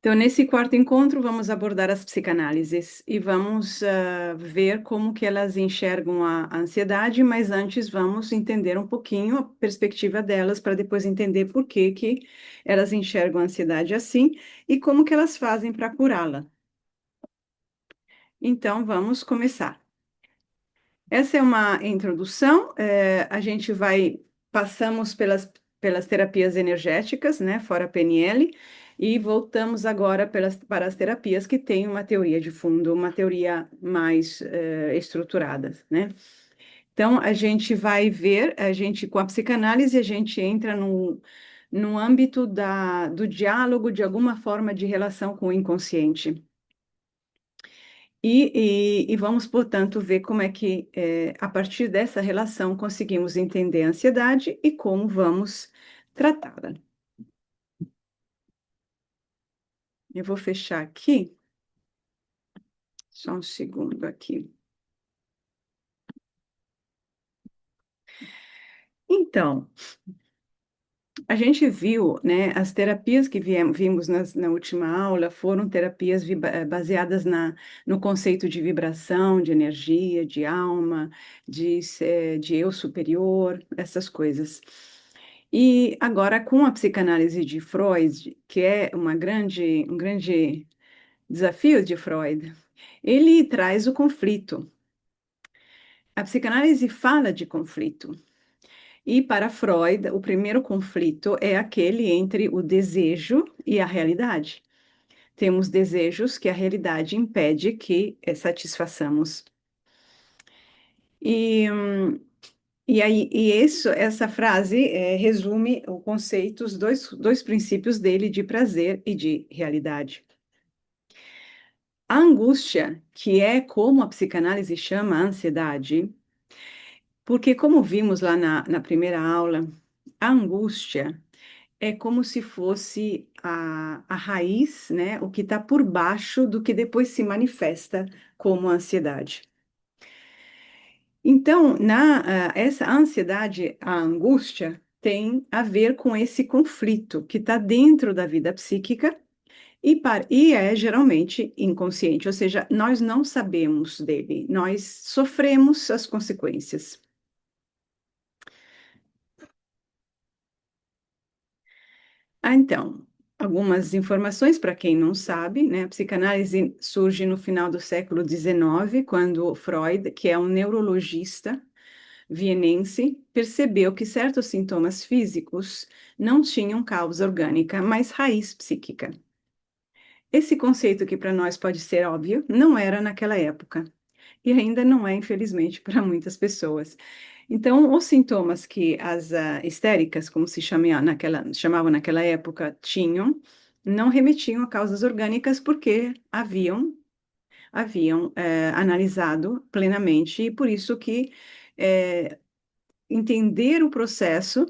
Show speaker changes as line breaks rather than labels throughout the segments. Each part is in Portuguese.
Então, nesse quarto encontro, vamos abordar as psicanálises e vamos ver como que elas enxergam a ansiedade, mas antes vamos entender um pouquinho a perspectiva delas para depois entender por que que elas enxergam a ansiedade assim e como que elas fazem para curá-la. Então, vamos começar. Essa é uma introdução. A gente passamos pelas terapias energéticas, né, fora PNL, e voltamos agora para as terapias que têm uma teoria de fundo, uma teoria mais estruturada, né? Então, a gente vai ver, com a psicanálise, a gente entra no âmbito do diálogo, de alguma forma de relação com o inconsciente. E vamos, portanto, ver como é que, a partir dessa relação, conseguimos entender a ansiedade e como vamos tratá-la. Eu vou fechar aqui, só um segundo aqui. Então, a gente viu, né, as terapias que vimos na última aula foram terapias baseadas no conceito de vibração, de energia, de alma, de eu superior, essas coisas. E agora, com a psicanálise de Freud, que é um grande desafio de Freud, ele traz o conflito. A psicanálise fala de conflito. E para Freud, o primeiro conflito é aquele entre o desejo e a realidade. Temos desejos que a realidade impede que satisfaçamos. E, hum, essa frase resume o conceito, os dois princípios dele de prazer e de realidade. A angústia, que é como a psicanálise chama a ansiedade, porque, como vimos lá na primeira aula, a angústia é como se fosse a raiz, né? O que está por baixo do que depois se manifesta como ansiedade. Então, essa ansiedade, a angústia, tem a ver com esse conflito que está dentro da vida psíquica e é geralmente inconsciente, ou seja, nós não sabemos dele, nós sofremos as consequências. Então, algumas informações para quem não sabe, né? A psicanálise surge no final do século XIX, quando Freud, que é um neurologista vienense, percebeu que certos sintomas físicos não tinham causa orgânica, mas raiz psíquica. Esse conceito que para nós pode ser óbvio, não era naquela época. E ainda não é, infelizmente, para muitas pessoas. Então, os sintomas que as histéricas, como chamavam naquela época, tinham, não remetiam a causas orgânicas porque haviam analisado plenamente, e por isso que entender o processo,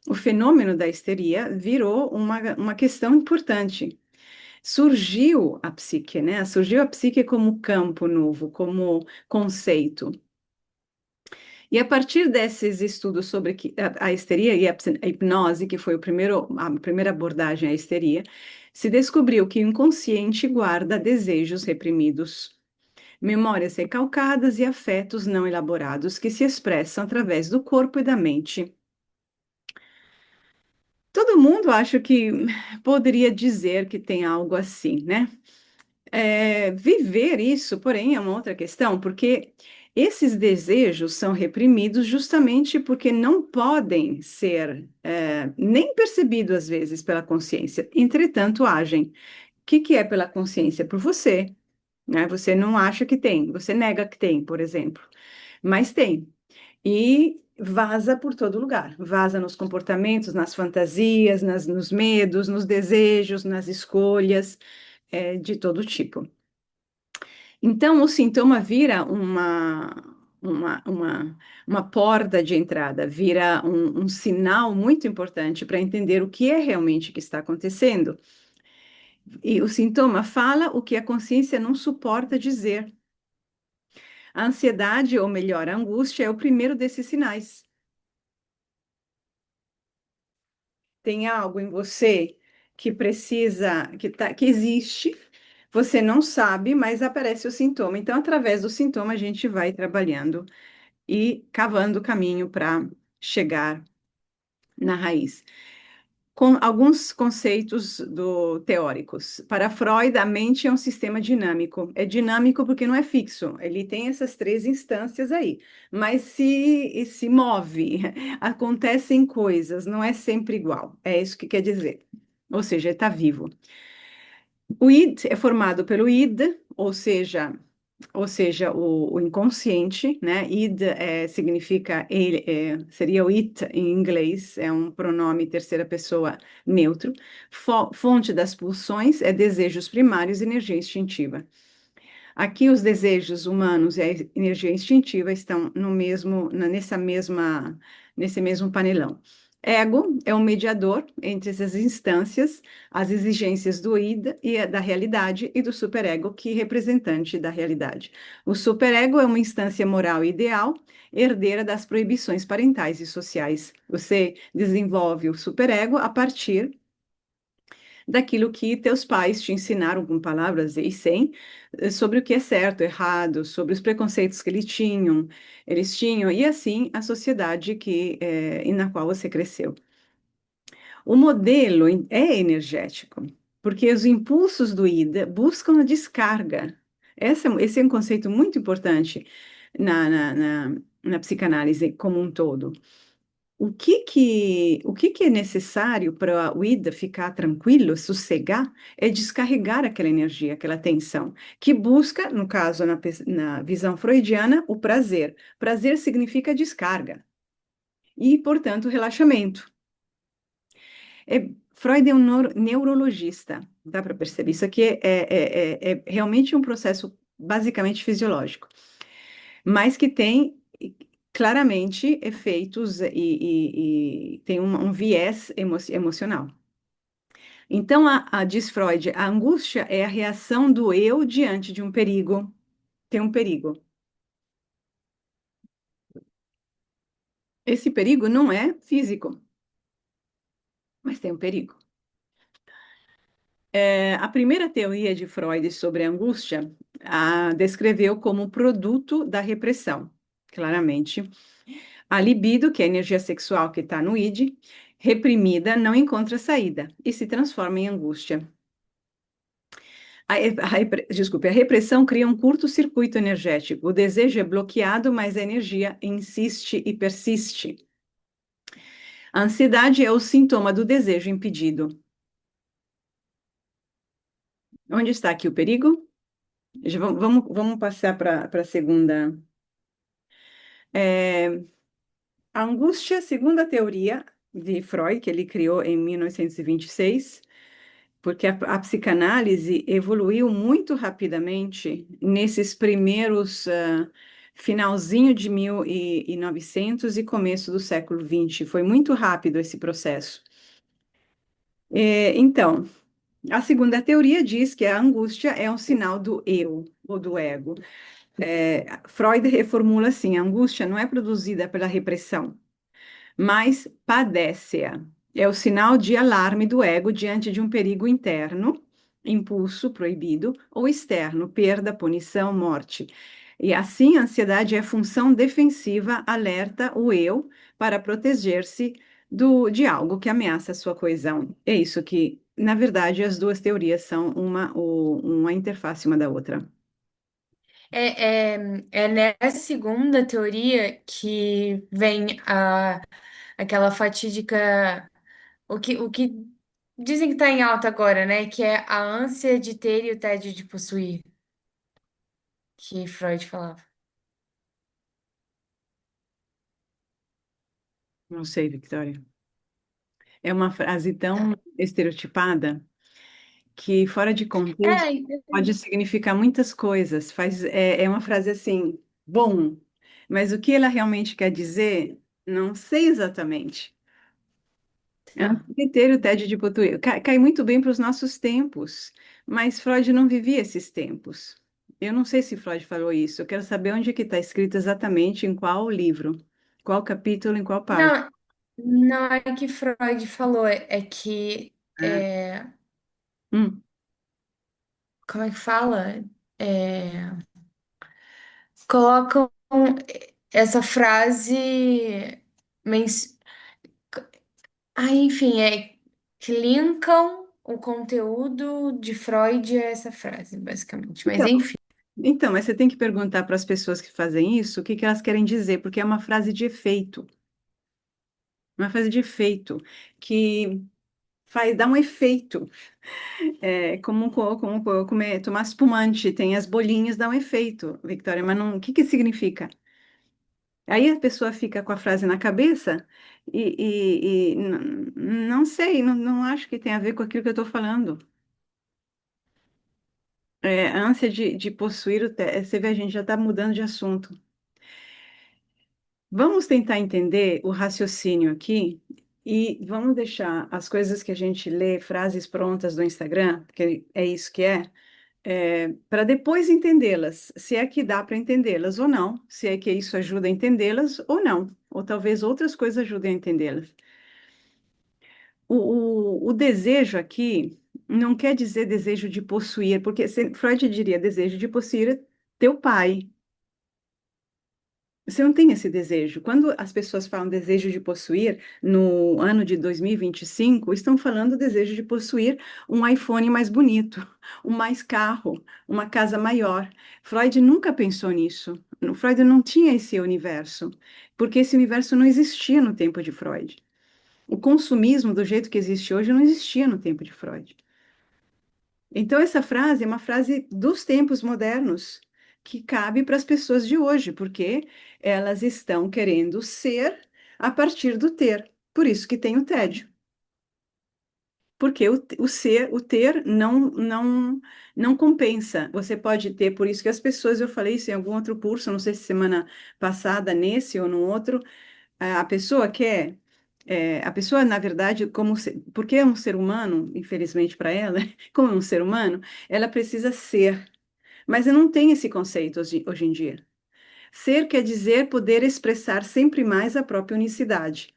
o fenômeno da histeria, virou uma questão importante. Surgiu a psique, né? Surgiu a psique como campo novo, como conceito. E a partir desses estudos sobre a histeria e a hipnose, que foi a primeira abordagem à histeria, se descobriu que o inconsciente guarda desejos reprimidos, memórias recalcadas e afetos não elaborados que se expressam através do corpo e da mente. Todo mundo acho que poderia dizer que tem algo assim, né? Viver isso, porém, é uma outra questão, porque esses desejos são reprimidos justamente porque não podem ser nem percebidos, às vezes, pela consciência. Entretanto, agem. O que que é pela consciência? Por você, né? Você não acha que tem, você nega que tem, por exemplo, mas tem. E vaza por todo lugar. Vaza nos comportamentos, nas fantasias, nos medos, nos desejos, nas escolhas, de todo tipo. Então, o sintoma vira uma, uma, uma porta de entrada, vira um sinal muito importante para entender o que é realmente que está acontecendo. E o sintoma fala o que a consciência não suporta dizer. A ansiedade, ou melhor, a angústia, é o primeiro desses sinais. Tem algo em você que precisa, que existe, você não sabe, mas aparece o sintoma. Então, através do sintoma, a gente vai trabalhando e cavando o caminho para chegar na raiz. Com alguns conceitos teóricos. Para Freud, a mente é um sistema dinâmico. É dinâmico porque não é fixo. Ele tem essas três instâncias aí, mas se move, acontecem coisas, não é sempre igual. É isso que quer dizer. Ou seja, ele está vivo. O id é formado pelo id, ou seja, o inconsciente, né? Id significa ele, seria o it em inglês, é um pronome terceira pessoa neutro. Fonte das pulsões é desejos primários e energia instintiva. Aqui os desejos humanos e a energia instintiva estão no mesmo, nesse mesmo panelão. Ego é o mediador entre essas instâncias, as exigências do id e da realidade e do superego, que é representante da realidade. O superego é uma instância moral ideal, herdeira das proibições parentais e sociais. Você desenvolve o superego a partir daquilo que teus pais te ensinaram com palavras e sem, sobre o que é certo, errado, sobre os preconceitos que eles tinham, e assim a sociedade na qual você cresceu. O modelo é energético, porque os impulsos do ida buscam a descarga. Esse é um conceito muito importante na psicanálise como um todo. O que que é necessário para o Ida ficar tranquilo, sossegar, é descarregar aquela energia, aquela tensão, que busca, no caso, na visão freudiana, o prazer. Prazer significa descarga e, portanto, relaxamento. Freud é um neurologista, dá para perceber. Isso aqui é realmente um processo basicamente fisiológico, mas que tem claramente efeitos e tem um viés emocional. Então, diz Freud, a angústia é a reação do eu diante de um perigo. Tem um perigo. Esse perigo não é físico, mas tem um perigo. A primeira teoria de Freud sobre a angústia a descreveu como produto da repressão, claramente. A libido, que é a energia sexual que está no id, reprimida, não encontra saída e se transforma em angústia. Desculpe, a repressão cria um curto-circuito energético. O desejo é bloqueado, mas a energia insiste e persiste. A ansiedade é o sintoma do desejo impedido. Onde está aqui o perigo? Já vamos passar para a segunda. É, a angústia, segundo a teoria de Freud, que ele criou em 1926, porque a psicanálise evoluiu muito rapidamente nesses primeiros finalzinho de 1900 e começo do século XX. Foi muito rápido esse processo. Então, a segunda teoria diz que a angústia é um sinal do eu ou do ego. Freud reformula assim: a angústia não é produzida pela repressão, mas padece-a. É o sinal de alarme do ego diante de um perigo interno, impulso proibido, ou externo, perda, punição, morte. E assim, a ansiedade é função defensiva, alerta o eu para proteger-se de algo que ameaça a sua coesão. É isso que, na verdade, as duas teorias são uma interface uma da outra.
É nessa segunda teoria que vem aquela fatídica. O que dizem que está em alta agora, né? Que é a ânsia de ter e o tédio de possuir, que Freud falava.
Não sei, Victoria. É uma frase
Tá.
tão estereotipada que, fora de contexto,
É,
pode significar muitas coisas. É uma frase assim, bom, mas o que ela realmente quer dizer, não sei exatamente.
tá.
Anteter tédio de Potouet cai muito bem para os nossos tempos, mas Freud não vivia esses tempos. Eu não sei se Freud falou isso. Eu quero saber onde é que está escrito exatamente, em qual livro, qual capítulo, em qual página.
Não, não é que Freud falou, é que
Ah,
como é que fala? É, colocam essa frase. men- enfim, que linkam o conteúdo de Freud a essa frase, basicamente. Mas
Então,
enfim.
mas você tem que perguntar para as pessoas que fazem isso o que que elas querem dizer, porque é uma frase de efeito, uma frase de efeito que faz, dá um efeito. É como comer, tomar espumante, tem as bolinhas, dá um efeito, Victoria, mas não, o que que significa? Aí a pessoa fica com a frase na cabeça não sei, não acho que tem a ver com aquilo que eu estou falando. É, a ânsia de possuir você vê, a gente já está mudando de assunto. Vamos tentar entender o raciocínio aqui e vamos deixar as coisas que a gente lê, frases prontas do Instagram, que é isso que para depois entendê-las, se é que dá para entendê-las ou não, se é que isso ajuda a entendê-las ou não, ou talvez outras coisas ajudem a entendê-las. O desejo aqui não quer dizer desejo de possuir, porque Freud diria desejo de possuir teu pai. Você não tem esse desejo. Quando as pessoas falam desejo de possuir, no ano de 2025, estão falando desejo de possuir um iPhone mais bonito, um mais carro, uma casa maior. Freud nunca pensou nisso. Freud não tinha esse universo, porque esse universo não existia no tempo de Freud. O consumismo, do jeito que existe hoje, não existia no tempo de Freud. Então, essa frase é uma frase dos tempos modernos, que cabe para as pessoas de hoje, porque elas estão querendo ser a partir do ter. Por isso que tem o tédio. Porque o ser, o ter não compensa. Você pode ter, por isso que as pessoas, eu falei isso em algum outro curso, não sei se semana passada, nesse ou no outro, a pessoa quer a pessoa, na verdade, porque é um ser humano, infelizmente para ela, como é um ser humano, ela precisa ser. Mas eu não tenho esse conceito hoje em dia. Ser quer dizer poder expressar sempre mais a própria unicidade.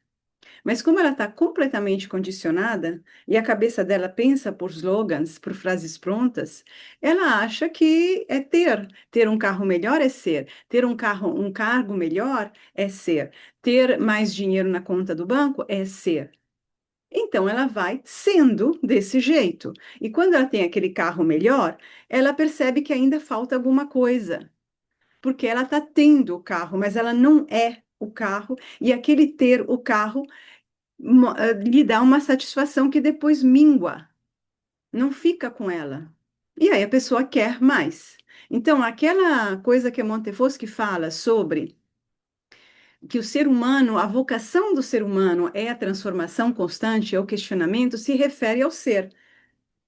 Mas como ela está completamente condicionada e a cabeça dela pensa por slogans, por frases prontas, ela acha que é ter. Ter um carro melhor é ser. Ter um cargo melhor é ser. Ter mais dinheiro na conta do banco é ser. Então ela vai sendo desse jeito. E quando ela tem aquele carro melhor, ela percebe que ainda falta alguma coisa, porque ela está tendo o carro, mas ela não é o carro, e aquele ter o carro lhe dá uma satisfação que depois mingua, não fica com ela. E aí a pessoa quer mais. Então, aquela coisa que a Montefoschi fala sobre que o ser humano, a vocação do ser humano é a transformação constante, é o questionamento, se refere ao ser.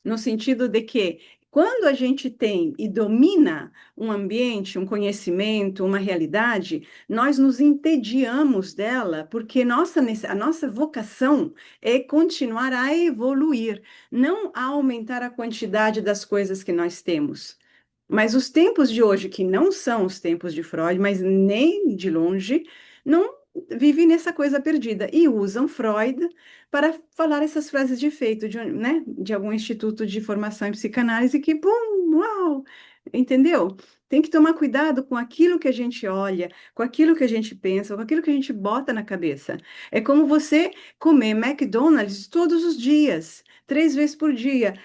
No sentido de que, quando a gente tem e domina um ambiente, um conhecimento, uma realidade, nós nos entediamos dela, porque a nossa vocação é continuar a evoluir, não a aumentar a quantidade das coisas que nós temos. Mas os tempos de hoje, que não são os tempos de Freud, mas nem de longe, não vivem nessa coisa perdida e usam Freud para falar essas frases de efeito né, de algum instituto de formação em psicanálise que, pum, uau, entendeu? Tem que tomar cuidado com aquilo que a gente olha, com aquilo que a gente pensa, com aquilo que a gente bota na cabeça. É como você comer McDonald's todos os dias, 3 vezes por dia.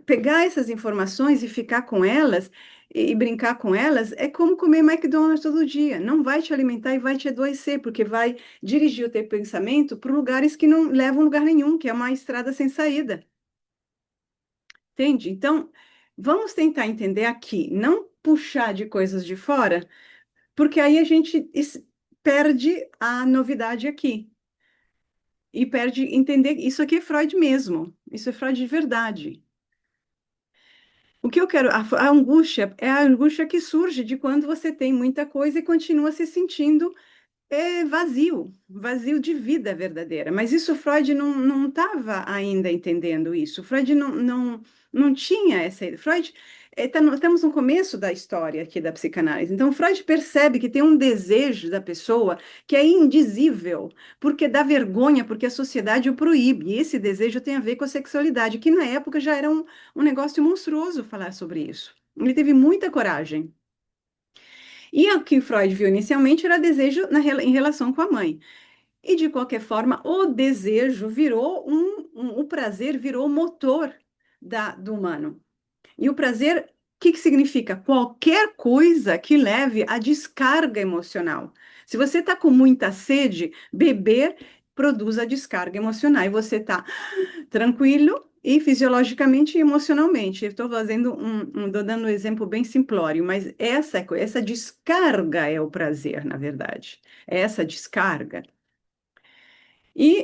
Pegar essas informações e ficar com elas e brincar com elas é como comer McDonald's todo dia. Não vai te alimentar e vai te adoecer, porque vai dirigir o teu pensamento para lugares que não levam a lugar nenhum, que é uma estrada sem saída. Entende? Então, vamos tentar entender aqui, não puxar de coisas de fora, porque aí a gente perde a novidade aqui. E perde entender, isso aqui é Freud mesmo, isso é Freud de verdade. O que eu quero, a angústia é a angústia que surge de quando você tem muita coisa e continua se sentindo é vazio, vazio de vida verdadeira. Mas isso Freud não estava ainda entendendo isso. Freud não tinha essa ideia. Freud, estamos no começo da história aqui da psicanálise. Então, Freud percebe que tem um desejo da pessoa que é indizível, porque dá vergonha, porque a sociedade o proíbe. E esse desejo tem a ver com a sexualidade, que na época já era um negócio monstruoso falar sobre isso. Ele teve muita coragem. E o que Freud viu inicialmente era desejo em relação com a mãe. E de qualquer forma, o desejo virou o prazer virou o motor do humano. E o prazer, o que que significa? Qualquer coisa que leve à descarga emocional. Se você está com muita sede, beber produz a descarga emocional. E você está tranquilo e fisiologicamente e emocionalmente. Estou fazendo tô dando um exemplo bem simplório, mas essa descarga é o prazer, na verdade. É essa descarga. E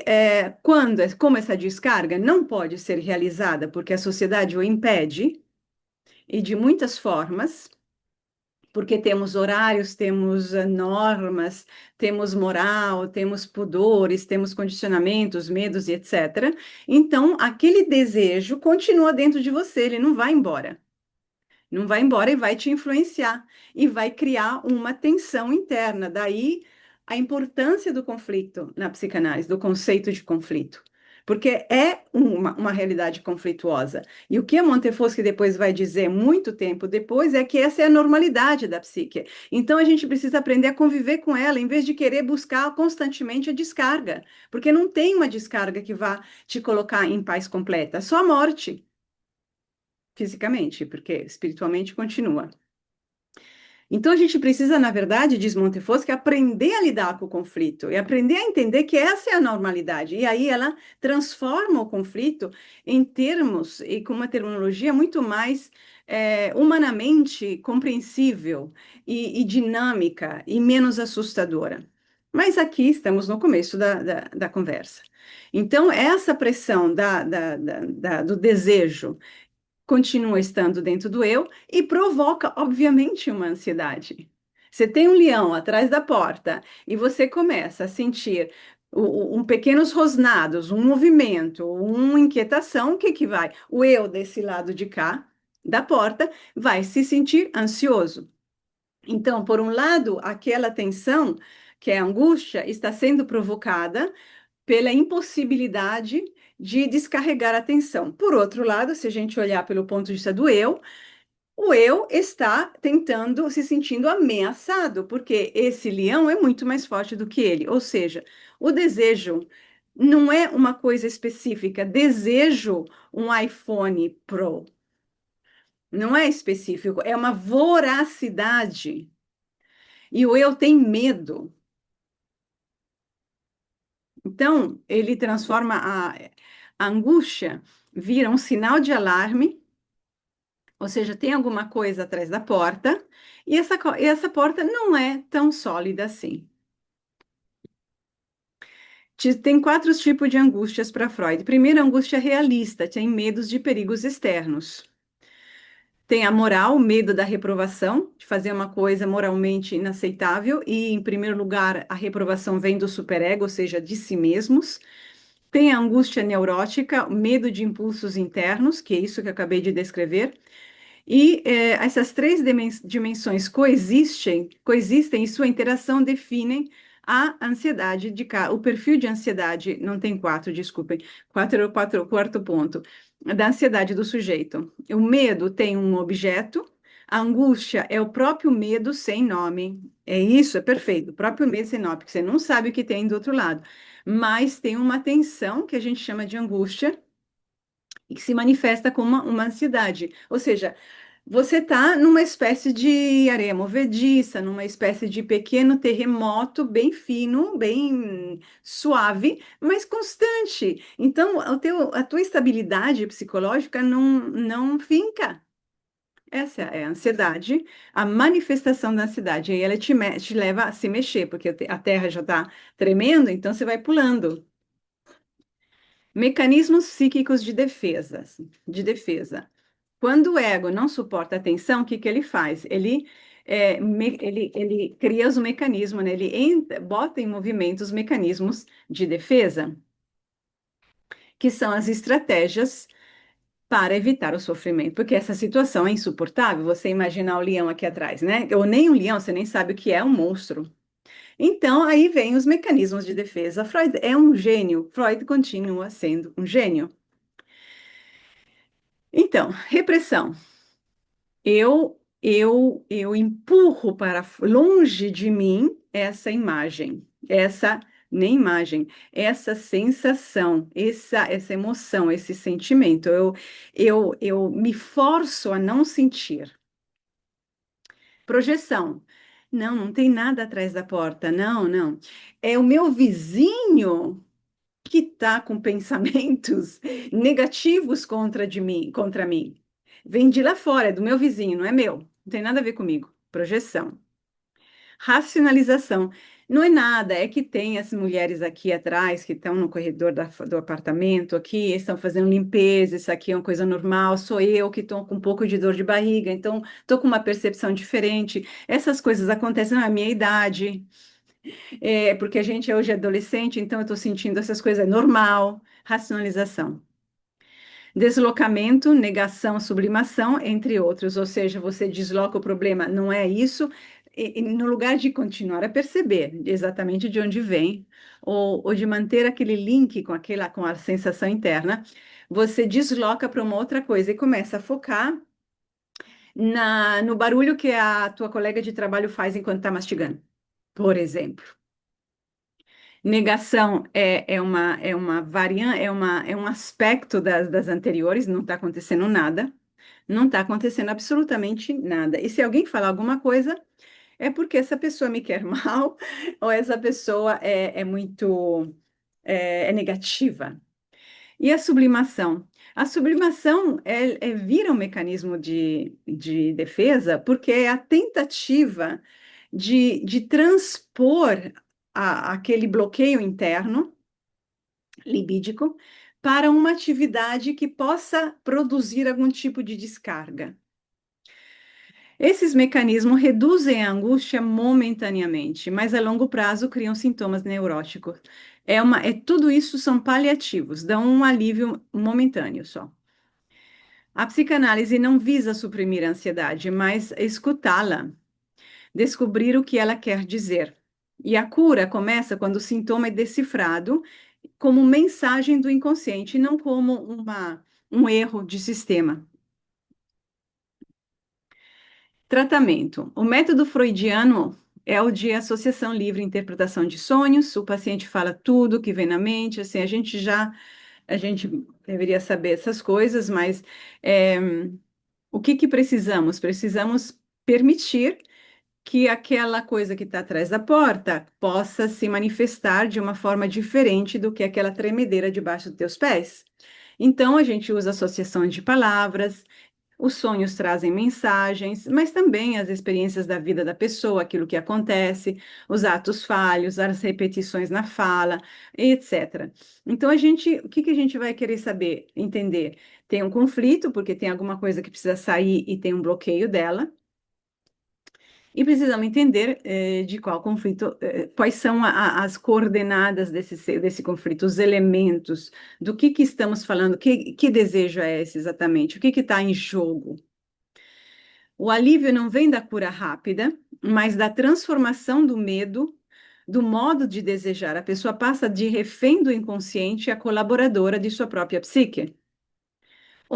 como essa descarga não pode ser realizada porque a sociedade o impede, e de muitas formas, porque temos horários, temos normas, temos moral, temos pudores, temos condicionamentos, medos e etc. Então, aquele desejo continua dentro de você, ele não vai embora. Não vai embora e vai te influenciar e vai criar uma tensão interna. Daí a importância do conflito na psicanálise, do conceito de conflito. Porque é uma realidade conflituosa. E o que a Montefoschi depois vai dizer, muito tempo depois, é que essa é a normalidade da psique. Então a gente precisa aprender a conviver com ela, em vez de querer buscar constantemente a descarga. Porque não tem uma descarga que vá te colocar em paz completa, só a morte fisicamente, porque espiritualmente continua. Então a gente precisa, na verdade, diz Montefoschi, aprender a lidar com o conflito e aprender a entender que essa é a normalidade. E aí ela transforma o conflito em termos e com uma terminologia muito mais humanamente compreensível e dinâmica e menos assustadora. Mas aqui estamos no começo da conversa. Então, essa pressão do desejo continua estando dentro do eu e provoca, obviamente, uma ansiedade. Você tem um leão atrás da porta e você começa a sentir pequenos rosnados, um movimento, uma inquietação, o que que vai? O eu desse lado de cá da porta vai se sentir ansioso. Então, por um lado, aquela tensão, que é a angústia, está sendo provocada pela impossibilidade de descarregar a tensão. Por outro lado, se a gente olhar pelo ponto de vista do eu, o eu está tentando, se sentindo ameaçado, porque esse leão é muito mais forte do que ele. Ou seja, o desejo não é uma coisa específica. Desejo um iPhone Pro. Não é específico, é uma voracidade. E o eu tem medo. Então, ele transforma a angústia, vira um sinal de alarme, ou seja, tem alguma coisa atrás da porta, e essa porta não é tão sólida assim. Tem quatro tipos de angústias para Freud. Primeiro, a angústia realista, tem medos de perigos externos. Tem a moral, o medo da reprovação, de fazer uma coisa moralmente inaceitável, e, em primeiro lugar, a reprovação vem do superego, ou seja, de si mesmos. Tem a angústia neurótica, medo de impulsos internos, que é isso que eu acabei de descrever. E essas três dimensões coexistem e sua interação definem a ansiedade o perfil de ansiedade, não tem quatro, desculpem, o quarto ponto, da ansiedade do sujeito. O medo tem um objeto, a angústia é o próprio medo sem nome. É isso, é perfeito, o próprio medo sem nome, porque você não sabe o que tem do outro lado. Mas tem uma tensão que a gente chama de angústia e que se manifesta como uma ansiedade. Ou seja, você está numa espécie de areia movediça, numa espécie de pequeno terremoto bem fino, bem suave, mas constante. Então, a tua estabilidade psicológica não finca. Essa é a ansiedade, a manifestação da ansiedade. Aí ela te leva a se mexer, porque a terra já está tremendo, então você vai pulando. Mecanismos psíquicos de defesa. Quando o ego não suporta a tensão, o que que ele faz? Ele ele cria os mecanismos, né? Bota em movimento os mecanismos de defesa, que são as estratégias para evitar o sofrimento, porque essa situação é insuportável. Você imaginar o leão aqui atrás, né? Ou nem um leão, você nem sabe o que é um monstro. Então, aí vem os mecanismos de defesa. Freud é um gênio, Freud continua sendo um gênio. Então, repressão. Eu empurro para longe de mim essa imagem, essa nem imagem, essa sensação, essa emoção, esse sentimento. Eu me forço a não sentir. Projeção. Não, não tem nada atrás da porta. Não, não. É o meu vizinho que está com pensamentos negativos contra mim. Vem de lá fora, é do meu vizinho, não é meu. Não tem nada a ver comigo. Projeção. Racionalização. Não é nada, é que tem as mulheres aqui atrás que estão no corredor do apartamento aqui, estão fazendo limpeza, isso aqui é uma coisa normal, sou eu que estou com um pouco de dor de barriga, então estou com uma percepção diferente. Essas coisas acontecem na minha idade, porque a gente hoje é adolescente, então eu estou sentindo essas coisas, é normal. Racionalização. Deslocamento, negação, sublimação, entre outros. Ou seja, você desloca o problema, não é isso, e no lugar de continuar a perceber exatamente de onde vem, ou de manter aquele link com a sensação interna, você desloca para uma outra coisa e começa a focar no barulho que a tua colega de trabalho faz enquanto está mastigando, por exemplo. Negação é uma variante, é um aspecto das anteriores, não está acontecendo nada, não está acontecendo absolutamente nada. E se alguém falar alguma coisa, é porque essa pessoa me quer mal, ou essa pessoa é negativa. E a sublimação? A sublimação vira um mecanismo de defesa, porque é a tentativa de transpor aquele bloqueio interno, libídico, para uma atividade que possa produzir algum tipo de descarga. Esses mecanismos reduzem a angústia momentaneamente, mas a longo prazo criam sintomas neuróticos. Tudo isso são paliativos, dão um alívio momentâneo só. A psicanálise não visa suprimir a ansiedade, mas escutá-la, descobrir o que ela quer dizer. E a cura começa quando o sintoma é decifrado como mensagem do inconsciente, não como um erro de sistema. Tratamento. O método freudiano é o de associação livre e interpretação de sonhos. O paciente fala tudo que vem na mente, assim, a gente deveria saber essas coisas, mas é, o que precisamos? Precisamos permitir que aquela coisa que está atrás da porta possa se manifestar de uma forma diferente do que aquela tremedeira debaixo dos teus pés. Então, a gente usa associações de palavras, os sonhos trazem mensagens, mas também as experiências da vida da pessoa, aquilo que acontece, os atos falhos, as repetições na fala, etc. Então, o que a gente vai querer saber, entender? Tem um conflito, porque tem alguma coisa que precisa sair e tem um bloqueio dela. E precisamos entender de qual conflito, quais são as coordenadas desse conflito, os elementos, do que estamos falando, que desejo é esse exatamente, o que está em jogo. O alívio não vem da cura rápida, mas da transformação do medo, do modo de desejar. A pessoa passa de refém do inconsciente a colaboradora de sua própria psique.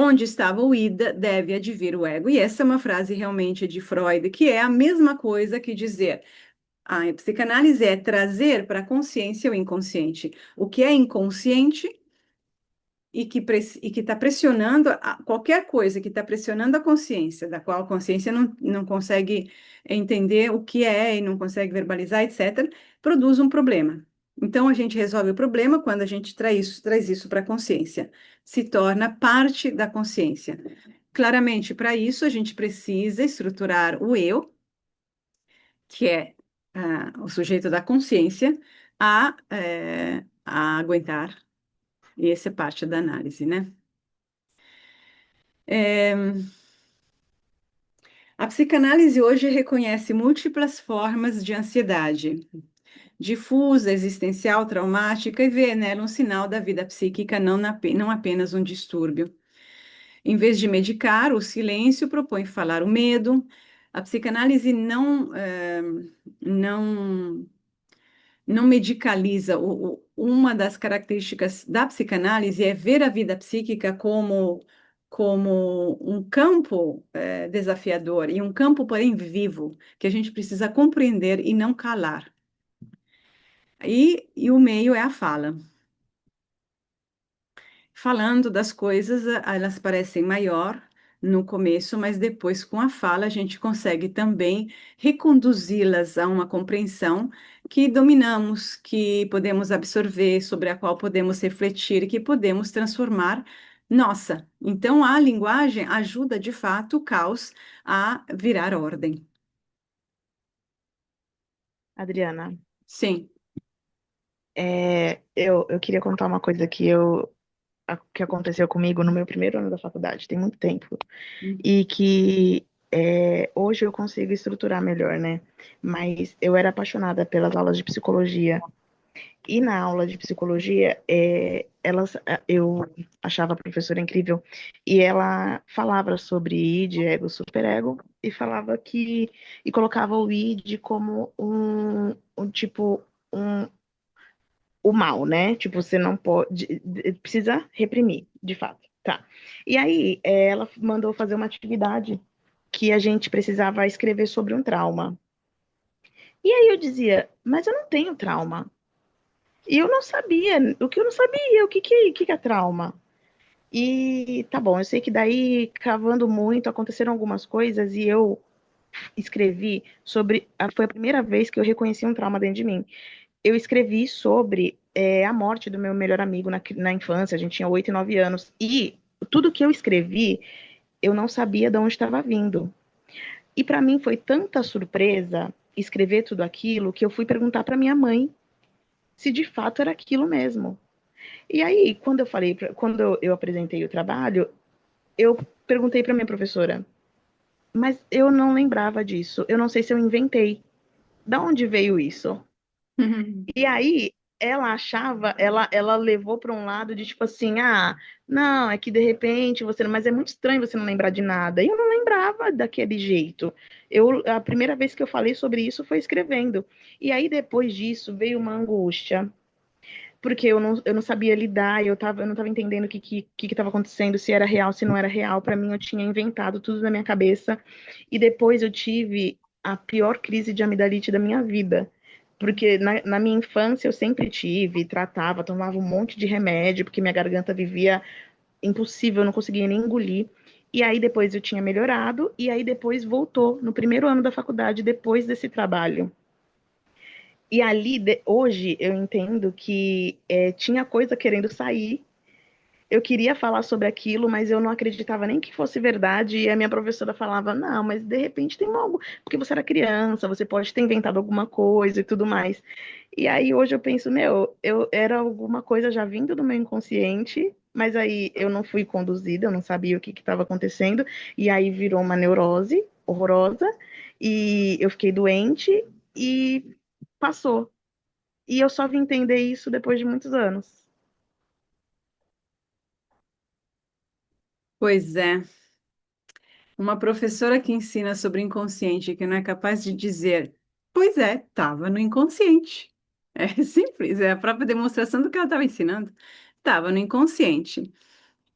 Onde estava o ida, deve advir o ego. E essa é uma frase realmente de Freud, que é a mesma coisa que dizer a psicanálise é trazer para a consciência o inconsciente. O que é inconsciente e que está pressionando, qualquer coisa que está pressionando a consciência, da qual a consciência não consegue entender o que é e não consegue verbalizar, etc., produz um problema. Então, a gente resolve o problema quando a gente traz isso para a consciência, se torna parte da consciência. Claramente, para isso, a gente precisa estruturar o eu, que é o sujeito da consciência, a aguentar, e essa é parte da análise, né? É, A psicanálise hoje reconhece múltiplas formas de ansiedade, difusa, existencial, traumática, e vê nela um sinal da vida psíquica, não apenas um distúrbio. Em vez de medicar, o silêncio propõe falar o medo. A psicanálise não não medicaliza. Uma das características da psicanálise é ver a vida psíquica como um campo desafiador e um campo, porém, vivo, que a gente precisa compreender e não calar. E o meio é a fala. Falando das coisas, elas parecem maior no começo, mas depois, com a fala, a gente consegue também reconduzi-las a uma compreensão que dominamos, que podemos absorver, sobre a qual podemos refletir e que podemos transformar nossa. Então, a linguagem ajuda, de fato, o caos a virar ordem.
Adriana,
Sim.
eu queria contar uma coisa que aconteceu comigo no meu primeiro ano da faculdade, tem muito tempo, e que hoje eu consigo estruturar melhor, né? Mas eu era apaixonada pelas aulas de psicologia. E na aula de psicologia, eu achava a professora incrível, e ela falava sobre id, ego, superego, e e colocava o id como um tipo, um, o mal, né? Tipo, você não pode, precisa reprimir, de fato, tá. E aí, ela mandou fazer uma atividade que a gente precisava escrever sobre um trauma. E aí eu dizia, mas eu não tenho trauma. E eu não sabia, o que eu não sabia, o que é trauma? E tá bom, eu sei que daí, cavando muito, aconteceram algumas coisas e eu escrevi sobre. Foi a primeira vez que eu reconheci um trauma dentro de mim. Eu escrevi sobre a morte do meu melhor amigo na infância, a gente tinha 8 e 9 anos. E tudo que eu escrevi, eu não sabia de onde estava vindo. E para mim foi tanta surpresa escrever tudo aquilo que eu fui perguntar para minha mãe se de fato era aquilo mesmo. E aí, quando eu apresentei o trabalho, eu perguntei para minha professora, mas eu não lembrava disso. Eu não sei se eu inventei. Da onde veio isso? E aí, ela levou para um lado de tipo assim, não, é que de repente mas é muito estranho você não lembrar de nada. E eu não lembrava daquele jeito. A primeira vez que eu falei sobre isso foi escrevendo. E aí, depois disso, veio uma angústia porque eu não sabia lidar, eu não estava entendendo o que estava acontecendo, se era real, se não era real. Para mim, eu tinha inventado tudo na minha cabeça. E depois eu tive a pior crise de amidalite da minha vida. Porque na minha infância eu sempre tive, tratava, tomava um monte de remédio, porque minha garganta vivia impossível, eu não conseguia nem engolir. E aí depois eu tinha melhorado, e aí depois voltou, no primeiro ano da faculdade, depois desse trabalho. E ali, hoje, eu entendo que tinha coisa querendo sair. Eu queria falar sobre aquilo, mas eu não acreditava nem que fosse verdade. E a minha professora falava: não, mas de repente tem algo. Porque você era criança, você pode ter inventado alguma coisa e tudo mais. E aí hoje eu penso: meu, eu era alguma coisa já vindo do meu inconsciente, mas aí eu não fui conduzida, eu não sabia o que estava acontecendo. E aí virou uma neurose horrorosa. E eu fiquei doente e passou. E eu só vim entender isso depois de muitos anos.
Pois é. Uma professora que ensina sobre inconsciente que não é capaz de dizer, pois é, estava no inconsciente. É simples, é a própria demonstração do que ela estava ensinando. Estava no inconsciente.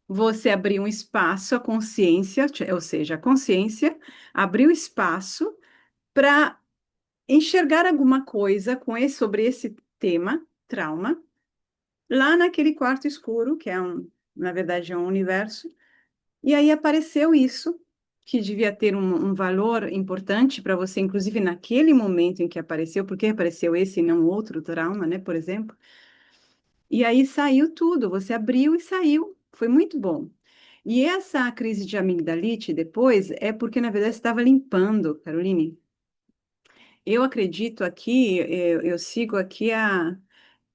Você abriu um espaço à consciência, ou seja, a consciência abriu espaço para enxergar alguma coisa sobre esse tema, trauma, lá naquele quarto escuro, que na verdade, é um universo. E aí apareceu isso, que devia ter um valor importante para você, inclusive naquele momento em que apareceu, porque apareceu esse e não outro trauma, né, por exemplo. E aí saiu tudo, você abriu e saiu. Foi muito bom. E essa crise de amigdalite depois é porque, na verdade, você estava limpando, Caroline. Eu acredito aqui, eu sigo aqui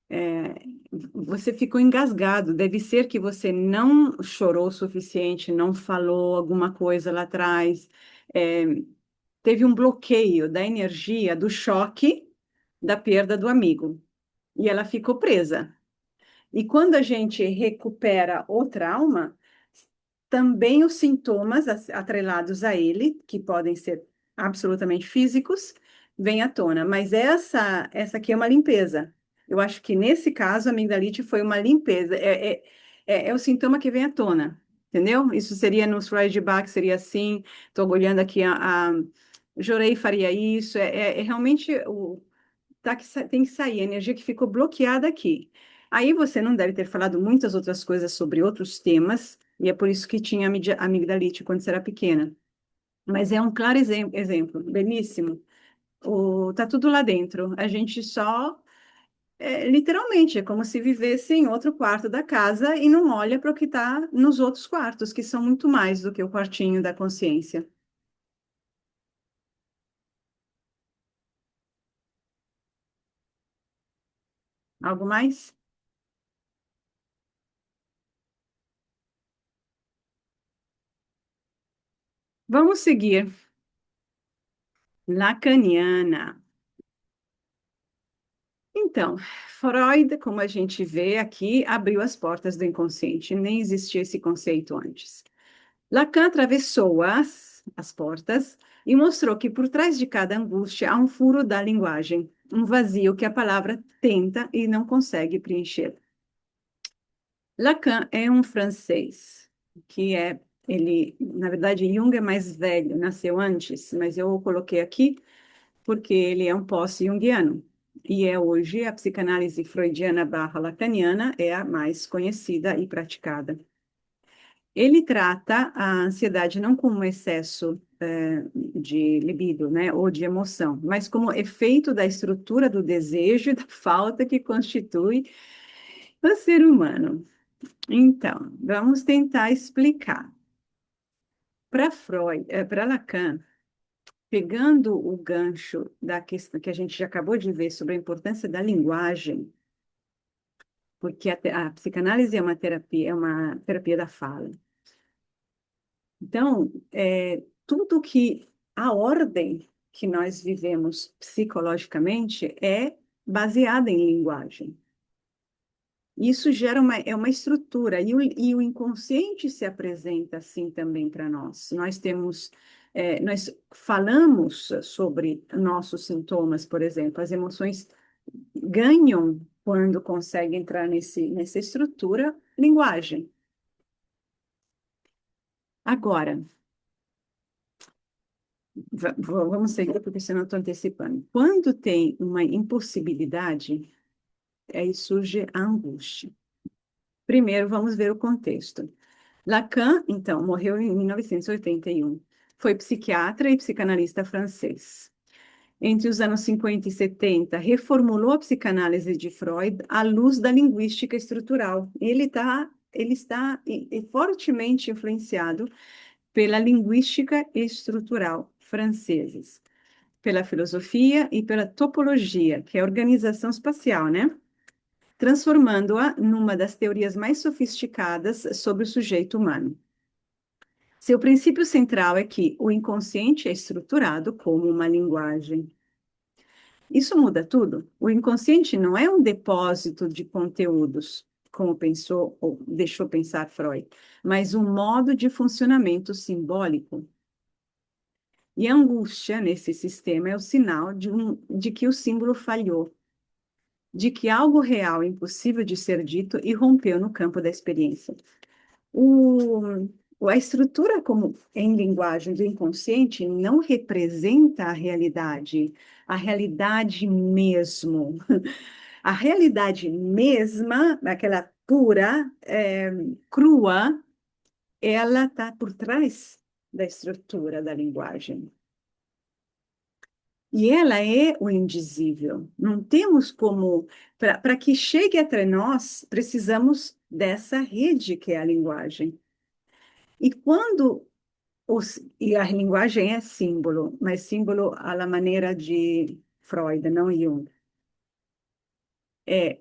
é, você ficou engasgado. Deve ser que você não chorou o suficiente, não falou alguma coisa lá atrás. É, teve um bloqueio da energia do choque da perda do amigo. E ela ficou presa. E quando a gente recupera o trauma, também os sintomas atrelados a ele, que podem ser absolutamente físicos, vêm à tona. Mas essa aqui é uma limpeza. Eu acho que nesse caso a amigdalite foi uma limpeza. É o sintoma que vem à tona, entendeu? Isso seria no Freud de Bach, seria assim. Estou olhando aqui a Jorei faria isso. É realmente tem que sair, a energia que ficou bloqueada aqui. Aí você não deve ter falado muitas outras coisas sobre outros temas, e é por isso que tinha amigdalite quando você era pequena. Mas é um claro exemplo, belíssimo. Tá tudo lá dentro. A gente só, literalmente, é como se vivesse em outro quarto da casa e não olha para o que está nos outros quartos, que são muito mais do que o quartinho da consciência. Algo mais? Vamos seguir. Lacaniana. Então, Freud, como a gente vê aqui, abriu as portas do inconsciente, nem existia esse conceito antes. Lacan atravessou as portas e mostrou que por trás de cada angústia há um furo da linguagem, um vazio que a palavra tenta e não consegue preencher. Lacan é um francês, na verdade, Jung é mais velho, nasceu antes, mas eu o coloquei aqui porque ele é um pós-junguiano. E hoje a psicanálise freudiana barra lacaniana é a mais conhecida e praticada. Ele trata a ansiedade não como um excesso de libido, né, ou de emoção, mas como efeito da estrutura do desejo e da falta que constitui o ser humano. Então, vamos tentar explicar. Para Freud, para Lacan, pegando o gancho da questão que a gente já acabou de ver sobre a importância da linguagem, porque a psicanálise é uma terapia da fala. Então, tudo que a ordem que nós vivemos psicologicamente é baseada em linguagem. Isso gera uma estrutura, e o inconsciente se apresenta assim também para nós. Nós falamos sobre nossos sintomas, por exemplo, as emoções ganham quando conseguem entrar nessa estrutura, linguagem. Agora, vamos seguir, porque senão eu estou antecipando. Quando tem uma impossibilidade, aí surge a angústia. Primeiro, vamos ver o contexto. Lacan, então, morreu em 1981. Foi psiquiatra e psicanalista francês. Entre os anos 50 e 70, reformulou a psicanálise de Freud à luz da linguística estrutural. Ele está fortemente influenciado pela linguística estrutural francesas, pela filosofia e pela topologia, que é a organização espacial, né? Transformando-a numa das teorias mais sofisticadas sobre o sujeito humano. Seu princípio central é que o inconsciente é estruturado como uma linguagem. Isso muda tudo. O inconsciente não é um depósito de conteúdos, como pensou ou deixou pensar Freud, mas um modo de funcionamento simbólico. E a angústia nesse sistema é o sinal de que o símbolo falhou, de que algo real, impossível de ser dito, irrompeu no campo da experiência. A estrutura como em linguagem do inconsciente não representa a realidade mesmo. A realidade mesma, aquela pura, crua, ela está por trás da estrutura da linguagem. E ela é o indizível. Não temos como. Para que chegue até nós, precisamos dessa rede que é a linguagem. E e a linguagem é símbolo, mas símbolo à maneira de Freud, não Jung.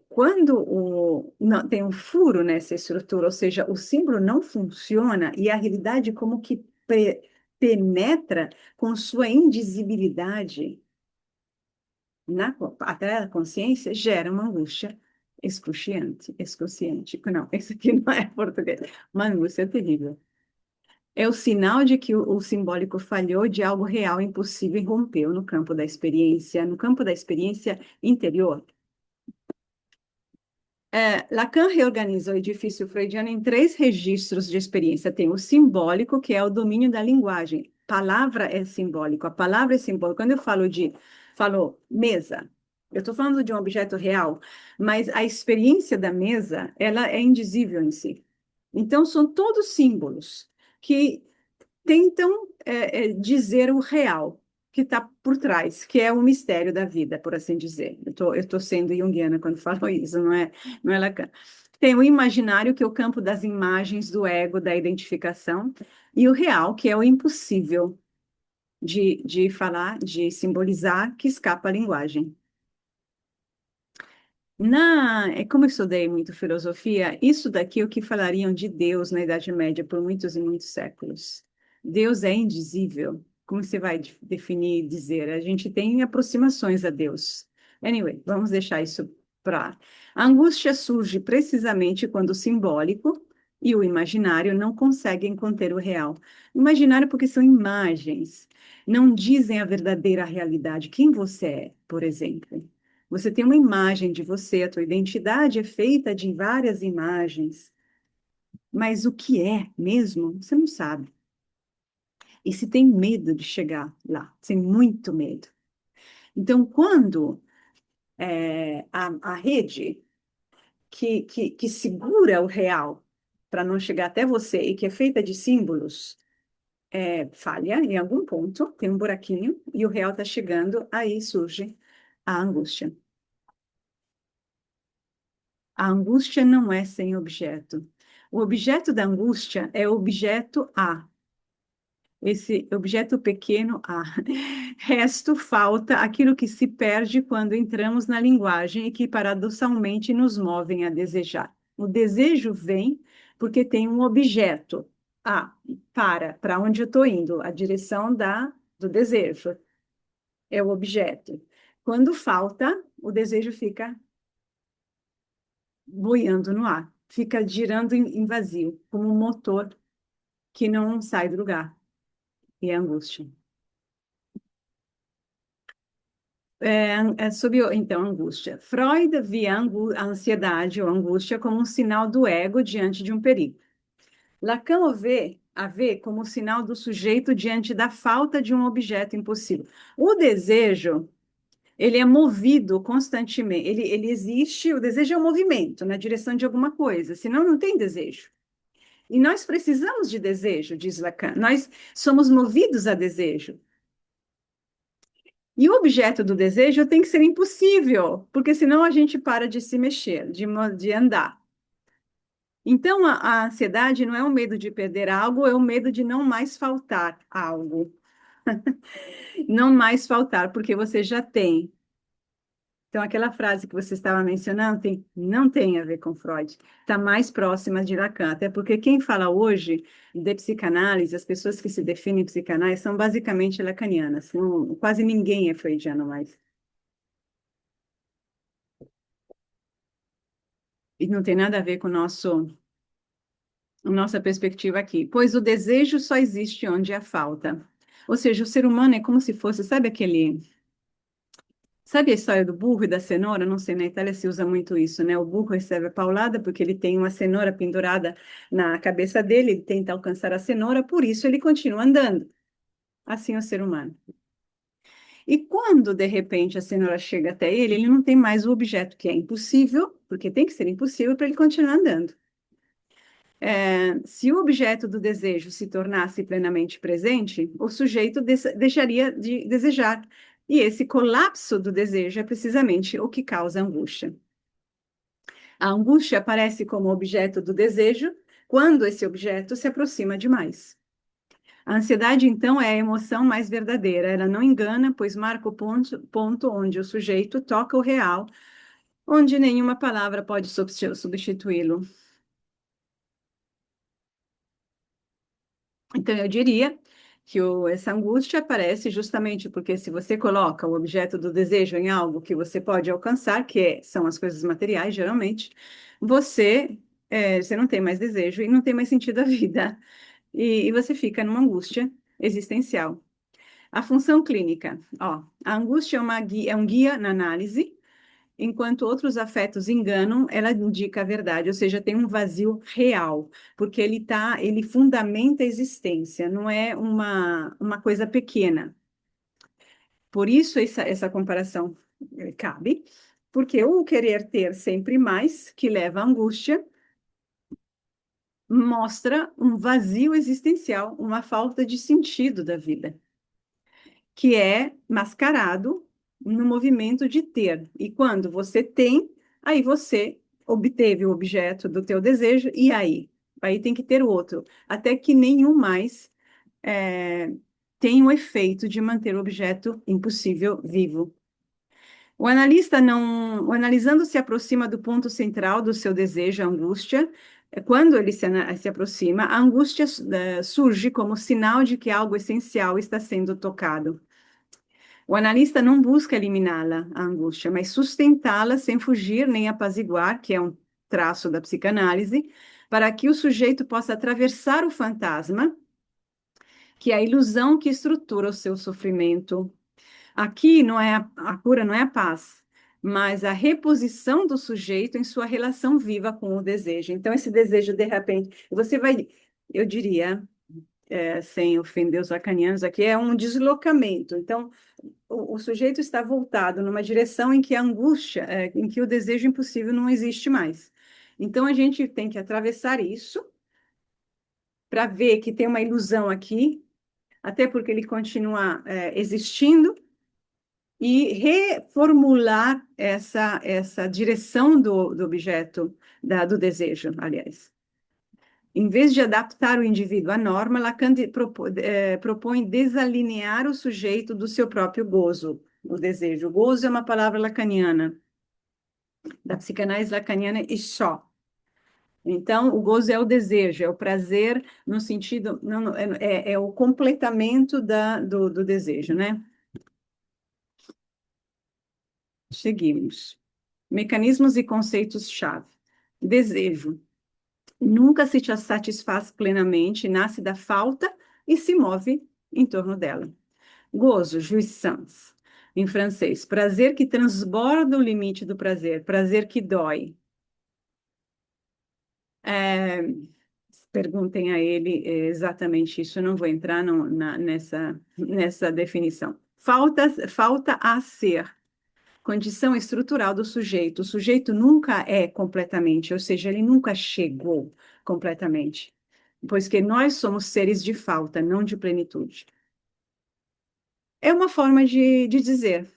Quando não, tem um furo nessa estrutura, ou seja, o símbolo não funciona e a realidade como que penetra com sua indizibilidade até a consciência, gera uma angústia excruciante. Não, isso aqui não é português. Uma angústia terrível. É o sinal de que o simbólico falhou, de algo real impossível e rompeu no campo da experiência interior. Lacan reorganiza o edifício freudiano em 3 registros de experiência. Tem o simbólico, que é o domínio da linguagem. Palavra é simbólico, a palavra é simbólica. Quando eu falo mesa, eu estou falando de um objeto real, mas a experiência da mesa, ela é indizível em si. Então, são todos símbolos que tentam dizer o real que está por trás, que é o mistério da vida, por assim dizer. Eu tô sendo junguiana quando falo isso, não é Lacan. Tem o imaginário, que é o campo das imagens, do ego, da identificação, e o real, que é o impossível de falar, de simbolizar, que escapa à linguagem. Como eu estudei muito filosofia, isso daqui é o que falariam de Deus na Idade Média por muitos e muitos séculos. Deus é indizível. Como você vai definir e dizer? A gente tem aproximações a Deus. Anyway, vamos deixar isso para. A angústia surge precisamente quando o simbólico e o imaginário não conseguem conter o real. Imaginário porque são imagens, não dizem a verdadeira realidade. Quem você é, por exemplo. Você tem uma imagem de você, a tua identidade é feita de várias imagens, mas o que é mesmo, você não sabe. E se tem medo de chegar lá, tem muito medo. Então, quando a rede que segura o real para não chegar até você e que é feita de símbolos, falha em algum ponto, tem um buraquinho e o real está chegando, aí surge a angústia. A angústia não é sem objeto. O objeto da angústia é o objeto A. Esse objeto pequeno A. Resto falta aquilo que se perde quando entramos na linguagem e que paradoxalmente nos movem a desejar. O desejo vem porque tem um objeto A. Para onde eu estou indo? A direção do desejo. É o objeto. Quando falta, o desejo fica boiando no ar, fica girando em vazio, como um motor que não sai do lugar. E é angústia. Então, angústia. Freud via a ansiedade ou angústia como um sinal do ego diante de um perigo. Lacan a vê como um sinal do sujeito diante da falta de um objeto impossível. O desejo, ele é movido constantemente. Ele existe, o desejo é um movimento na direção de alguma coisa, senão não tem desejo. E nós precisamos de desejo, diz Lacan. Nós somos movidos a desejo. E o objeto do desejo tem que ser impossível, porque senão a gente para de se mexer, de andar. Então, a ansiedade não é o medo de perder algo, é o medo de não mais faltar algo. Não mais faltar, porque você já tem. Então, aquela frase que você estava mencionando não tem a ver com Freud, está mais próxima de Lacan, até porque quem fala hoje de psicanálise, as pessoas que se definem psicanálise são basicamente lacanianas, quase ninguém é freudiano mais. E não tem nada a ver com nossa perspectiva aqui, pois o desejo só existe onde há falta. Ou seja, o ser humano é como se fosse, sabe a história do burro e da cenoura? Não sei, na Itália se usa muito isso, né? O burro recebe a paulada porque ele tem uma cenoura pendurada na cabeça dele, ele tenta alcançar a cenoura, por isso ele continua andando. Assim é o ser humano. E quando, de repente, a cenoura chega até ele, ele não tem mais o objeto, que é impossível, porque tem que ser impossível para ele continuar andando. Se o objeto do desejo se tornasse plenamente presente, o sujeito deixaria de desejar. E esse colapso do desejo é precisamente o que causa angústia. A angústia aparece como objeto do desejo quando esse objeto se aproxima demais. A ansiedade, então, é a emoção mais verdadeira. Ela não engana, pois marca o ponto onde o sujeito toca o real, onde nenhuma palavra pode substituí-lo. Então, eu diria essa angústia aparece justamente porque se você coloca o objeto do desejo em algo que você pode alcançar, são as coisas materiais, geralmente, você não tem mais desejo e não tem mais sentido à vida. E você fica numa angústia existencial. A função clínica, ó, a angústia é um guia na análise, enquanto outros afetos enganam, ela indica a verdade, ou seja, tem um vazio real, porque ele fundamenta a existência, não é uma coisa pequena. Por isso essa comparação cabe, porque o querer ter sempre mais, que leva à angústia, mostra um vazio existencial, uma falta de sentido da vida, que é mascarado no movimento de ter. E quando você tem, aí você obteve o objeto do teu desejo, e aí? Aí tem que ter outro, até que nenhum mais é, tem o efeito de manter o objeto impossível vivo. O analisando se aproxima do ponto central do seu desejo, a angústia. Quando ele se aproxima, a angústia surge como sinal de que algo essencial está sendo tocado. O analista não busca eliminá-la, a angústia, mas sustentá-la sem fugir nem apaziguar, que é um traço da psicanálise, para que o sujeito possa atravessar o fantasma, que é a ilusão que estrutura o seu sofrimento. Aqui não é a cura não é a paz, mas a reposição do sujeito em sua relação viva com o desejo. Então, esse desejo, de repente, você vai, eu diria, sem ofender os lacanianos aqui, é um deslocamento. Então, o sujeito está voltado numa direção em que a angústia, em que o desejo impossível não existe mais. Então, a gente tem que atravessar isso para ver que tem uma ilusão aqui, até porque ele continua, existindo, e reformular essa direção do objeto, do desejo, aliás. Em vez de adaptar o indivíduo à norma, Lacan propõe desalinear o sujeito do seu próprio gozo, o desejo. Gozo é uma palavra lacaniana, da psicanálise lacaniana e só. Então, o gozo é o desejo, é o prazer no sentido, não, é o completamento do desejo, né? Seguimos. Mecanismos e conceitos-chave. Desejo. Nunca se te satisfaz plenamente, nasce da falta e se move em torno dela. Gozo, jouissance, em francês. Prazer que transborda o limite do prazer, prazer que dói. É, perguntem a ele exatamente isso, eu não vou entrar nessa definição. Falta a ser. Condição estrutural do sujeito. O sujeito nunca é completamente, ou seja, ele nunca chegou completamente, pois que nós somos seres de falta, não de plenitude. É uma forma de dizer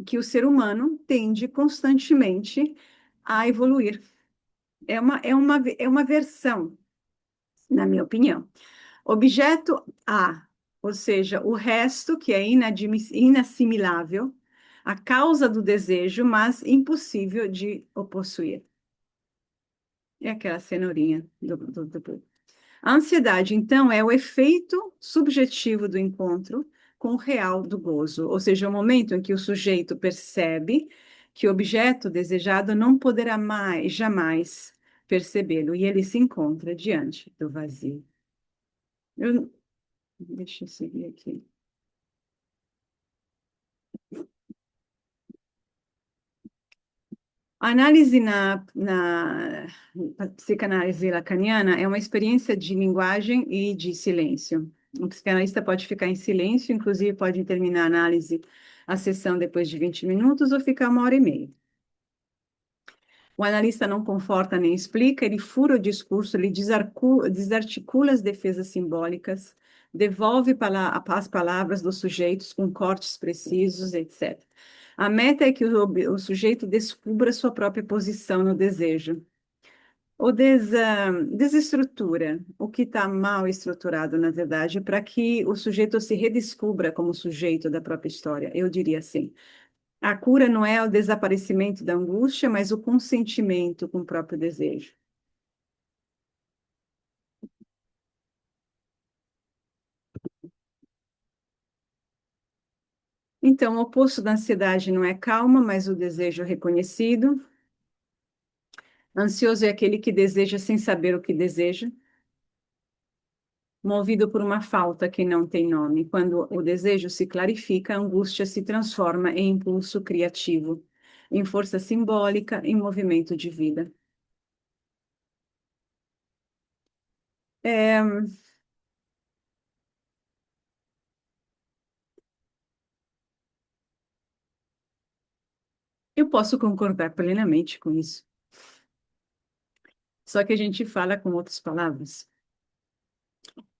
que o ser humano tende constantemente a evoluir. É uma versão, na minha opinião. Objeto A, ou seja, o resto que é inassimilável, a causa do desejo, mas impossível de o possuir. É aquela cenourinha do. A ansiedade, então, é o efeito subjetivo do encontro com o real do gozo, ou seja, o momento em que o sujeito percebe que o objeto desejado não poderá mais, jamais percebê-lo, e ele se encontra diante do vazio. Deixa eu seguir aqui. A análise na psicanálise lacaniana é uma experiência de linguagem e de silêncio. O psicanalista pode ficar em silêncio, inclusive pode terminar a sessão depois de 20 minutos ou ficar 1 hora e meia. O analista não conforta nem explica, ele fura o discurso, ele desarticula as defesas simbólicas, devolve as palavras dos sujeitos com cortes precisos, etc. A meta é que o sujeito descubra sua própria posição no desejo. Desestrutura o que está mal estruturado, na verdade, para que o sujeito se redescubra como sujeito da própria história. Eu diria assim. A cura não é o desaparecimento da angústia, mas o consentimento com o próprio desejo. Então, o oposto da ansiedade não é calma, mas o desejo reconhecido. Ansioso é aquele que deseja sem saber o que deseja, movido por uma falta que não tem nome. Quando o desejo se clarifica, a angústia se transforma em impulso criativo, em força simbólica, em movimento de vida. É, eu posso concordar plenamente com isso. Só que a gente fala com outras palavras.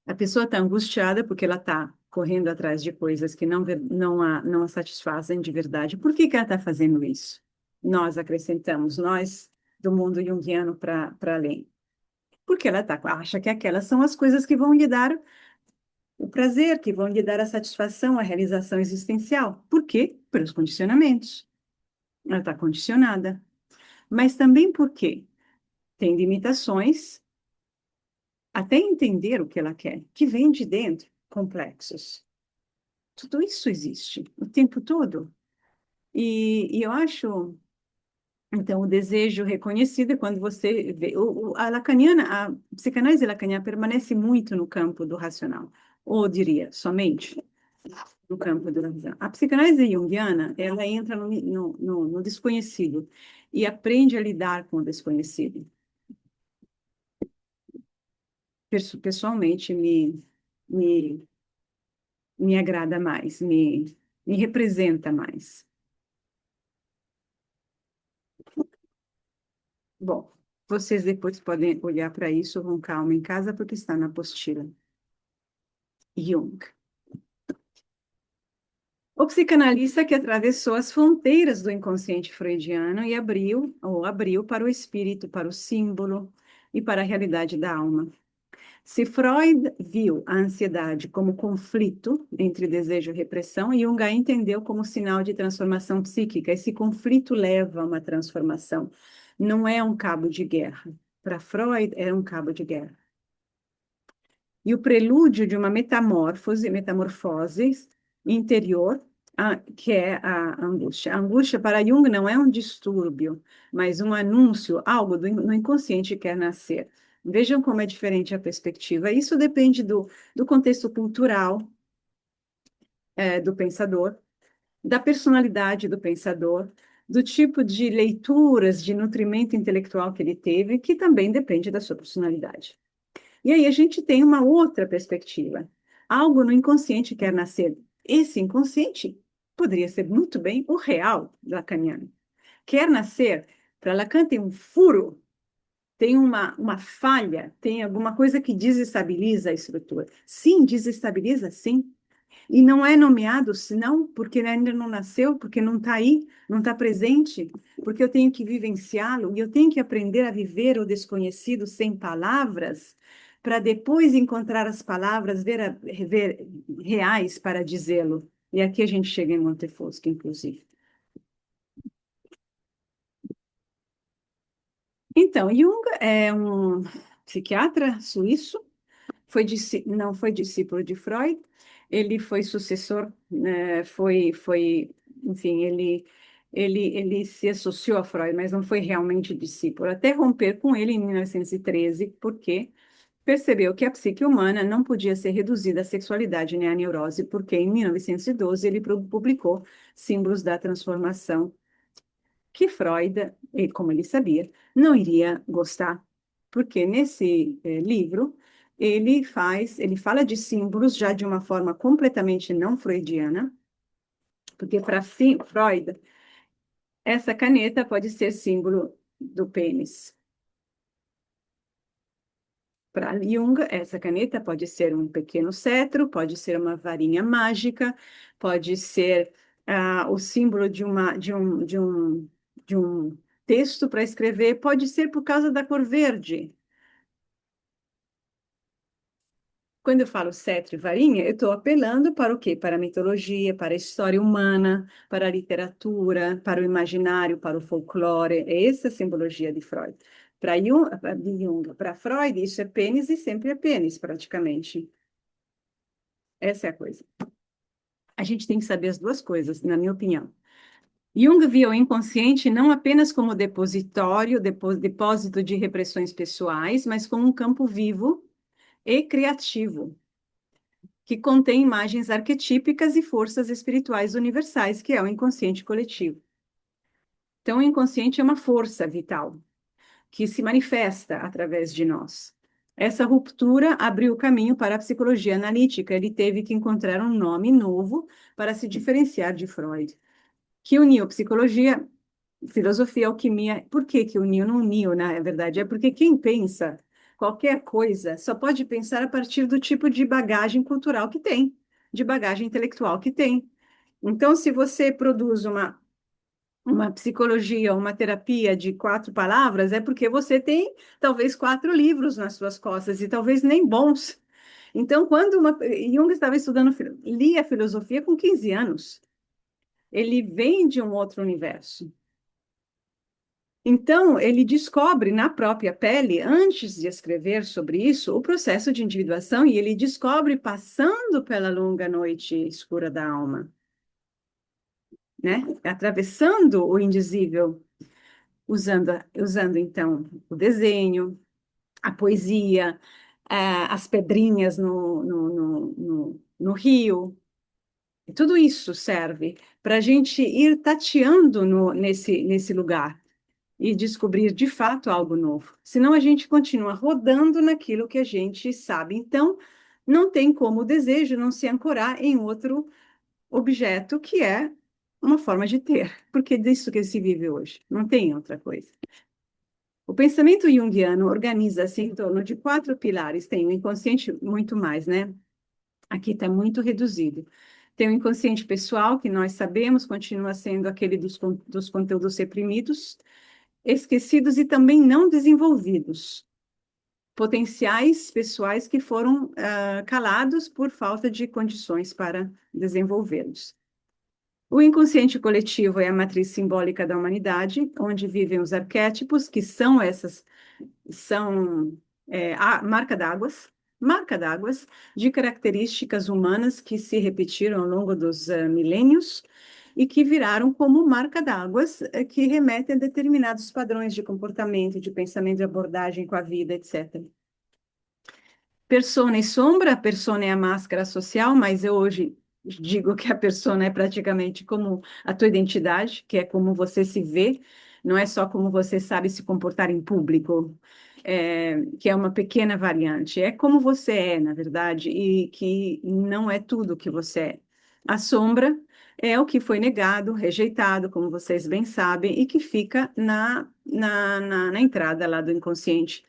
A pessoa está angustiada porque ela está correndo atrás de coisas que não a satisfazem de verdade. Por que que ela está fazendo isso? Nós acrescentamos, nós do mundo junguiano para além. Porque ela acha que aquelas são as coisas que vão lhe dar o prazer, que vão lhe dar a satisfação, a realização existencial. Por quê? Pelos condicionamentos. Ela está condicionada. Mas também porque tem limitações até entender o que ela quer, que vem de dentro, complexos. Tudo isso existe o tempo todo. E eu acho, então, o desejo reconhecido é quando você vê. A lacaniana, a psicanálise lacaniana permanece muito no campo do racional, ou eu diria, somente no campo do racional. A psicanálise junguiana, ela entra no desconhecido e aprende a lidar com o desconhecido. Pessoalmente, me, me agrada mais, me representa mais. Bom, vocês depois podem olhar para isso com calma em casa, porque está na apostila. Jung. O psicanalista que atravessou as fronteiras do inconsciente freudiano e abriu para o espírito, para o símbolo e para a realidade da alma. Se Freud viu a ansiedade como conflito entre desejo e repressão, Jung a entendeu como sinal de transformação psíquica. Esse conflito leva a uma transformação. Não é um cabo de guerra. Para Freud, era um cabo de guerra. E o prelúdio de uma metamorfose interior, que é a angústia. A angústia para Jung não é um distúrbio, mas um anúncio, algo no inconsciente que quer nascer. Vejam como é diferente a perspectiva. Isso depende do contexto cultural, do pensador, da personalidade do pensador, do tipo de leituras, de nutrimento intelectual que ele teve, que também depende da sua personalidade. E aí a gente tem uma outra perspectiva. Algo no inconsciente quer nascer. Esse inconsciente poderia ser muito bem o real lacaniano. Quer nascer, para Lacan tem um furo, tem uma falha, tem alguma coisa que desestabiliza a estrutura. Sim, desestabiliza, sim. E não é nomeado, senão porque ainda não nasceu, porque não está aí, não está presente, porque eu tenho que vivenciá-lo e eu tenho que aprender a viver o desconhecido sem palavras, para depois encontrar as palavras ver reais para dizê-lo. E aqui a gente chega em Montefosco, inclusive. Então, Jung é um psiquiatra suíço, não foi discípulo de Freud, ele foi sucessor, né, enfim, ele se associou a Freud, mas não foi realmente discípulo, até romper com ele em 1913, porque percebeu que a psique humana não podia ser reduzida à sexualidade nem à neurose, porque em 1912 ele publicou Símbolos da Transformação, que Freud, como ele sabia, não iria gostar, porque nesse livro ele fala de símbolos já de uma forma completamente não freudiana, porque para Freud essa caneta pode ser símbolo do pênis. Para Jung, essa caneta pode ser um pequeno cetro, pode ser uma varinha mágica, pode ser o símbolo de um texto para escrever, pode ser por causa da cor verde. Quando eu falo cetro e varinha, eu estou apelando para o quê? Para a mitologia, para a história humana, para a literatura, para o imaginário, para o folclore. É essa a simbologia de Freud. Para Freud, isso é pênis e sempre é pênis, praticamente. Essa é a coisa. A gente tem que saber as duas coisas, na minha opinião. Jung via o inconsciente não apenas como depositório, depósito de repressões pessoais, mas como um campo vivo e criativo, que contém imagens arquetípicas e forças espirituais universais, que é o inconsciente coletivo. Então, o inconsciente é uma força vital que se manifesta através de nós. Essa ruptura abriu o caminho para a psicologia analítica. Ele teve que encontrar um nome novo para se diferenciar de Freud, que uniu psicologia, filosofia, alquimia. Por que que uniu? Não uniu, na verdade, é porque quem pensa qualquer coisa só pode pensar a partir do tipo de bagagem cultural que tem, de bagagem intelectual que tem. Então, se você produz uma psicologia, uma terapia de 4 palavras, é porque você tem talvez 4 livros nas suas costas e talvez nem bons. Então, quando Jung estava estudando, lia filosofia com 15 anos, ele vem de um outro universo. Então, ele descobre na própria pele, antes de escrever sobre isso, o processo de individuação, e ele descobre passando pela longa noite escura da alma, né? Atravessando o indizível, usando então o desenho, a poesia, as pedrinhas no rio. E tudo isso serve para a gente ir tateando nesse lugar e descobrir de fato algo novo. Senão a gente continua rodando naquilo que a gente sabe. Então, não tem como o desejo não se ancorar em outro objeto que é uma forma de ter, porque é disso que se vive hoje, não tem outra coisa. O pensamento junguiano organiza-se em torno de 4 pilares. Tem o inconsciente muito mais, né? Aqui está muito reduzido. Tem o inconsciente pessoal, que nós sabemos, continua sendo aquele dos conteúdos reprimidos, esquecidos e também não desenvolvidos. Potenciais pessoais que foram calados por falta de condições para desenvolvê-los. O inconsciente coletivo é a matriz simbólica da humanidade, onde vivem os arquétipos, que são marca d'águas de características humanas que se repetiram ao longo dos milênios e que viraram como marca d'águas que remetem a determinados padrões de comportamento, de pensamento, de abordagem com a vida, etc. Persona e sombra, a persona é a máscara social, mas eu hoje digo que a persona é praticamente como a tua identidade, que é como você se vê, não é só como você sabe se comportar em público, que é uma pequena variante, é como você é, na verdade, e que não é tudo o que você é. A sombra é o que foi negado, rejeitado, como vocês bem sabem, e que fica na entrada lá do inconsciente.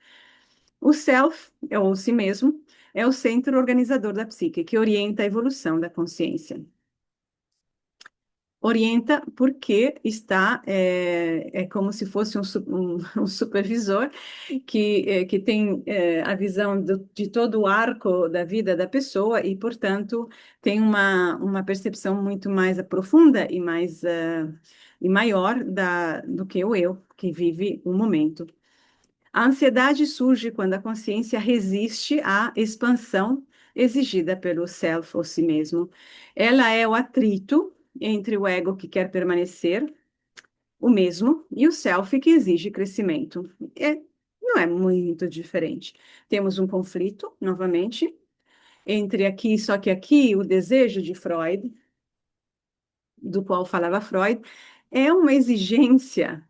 O self, ou o si mesmo, é o centro organizador da psique, que orienta a evolução da consciência. Orienta porque é como se fosse um supervisor que tem a visão de todo o arco da vida da pessoa e, portanto, tem uma percepção muito mais profunda e maior do que o eu, que vive o momento. A ansiedade surge quando a consciência resiste à expansão exigida pelo self ou si mesmo. Ela é o atrito entre o ego que quer permanecer o mesmo e o self que exige crescimento. Não é muito diferente. Temos um conflito, novamente, entre aqui, só que aqui o desejo de Freud, do qual falava Freud, é uma exigência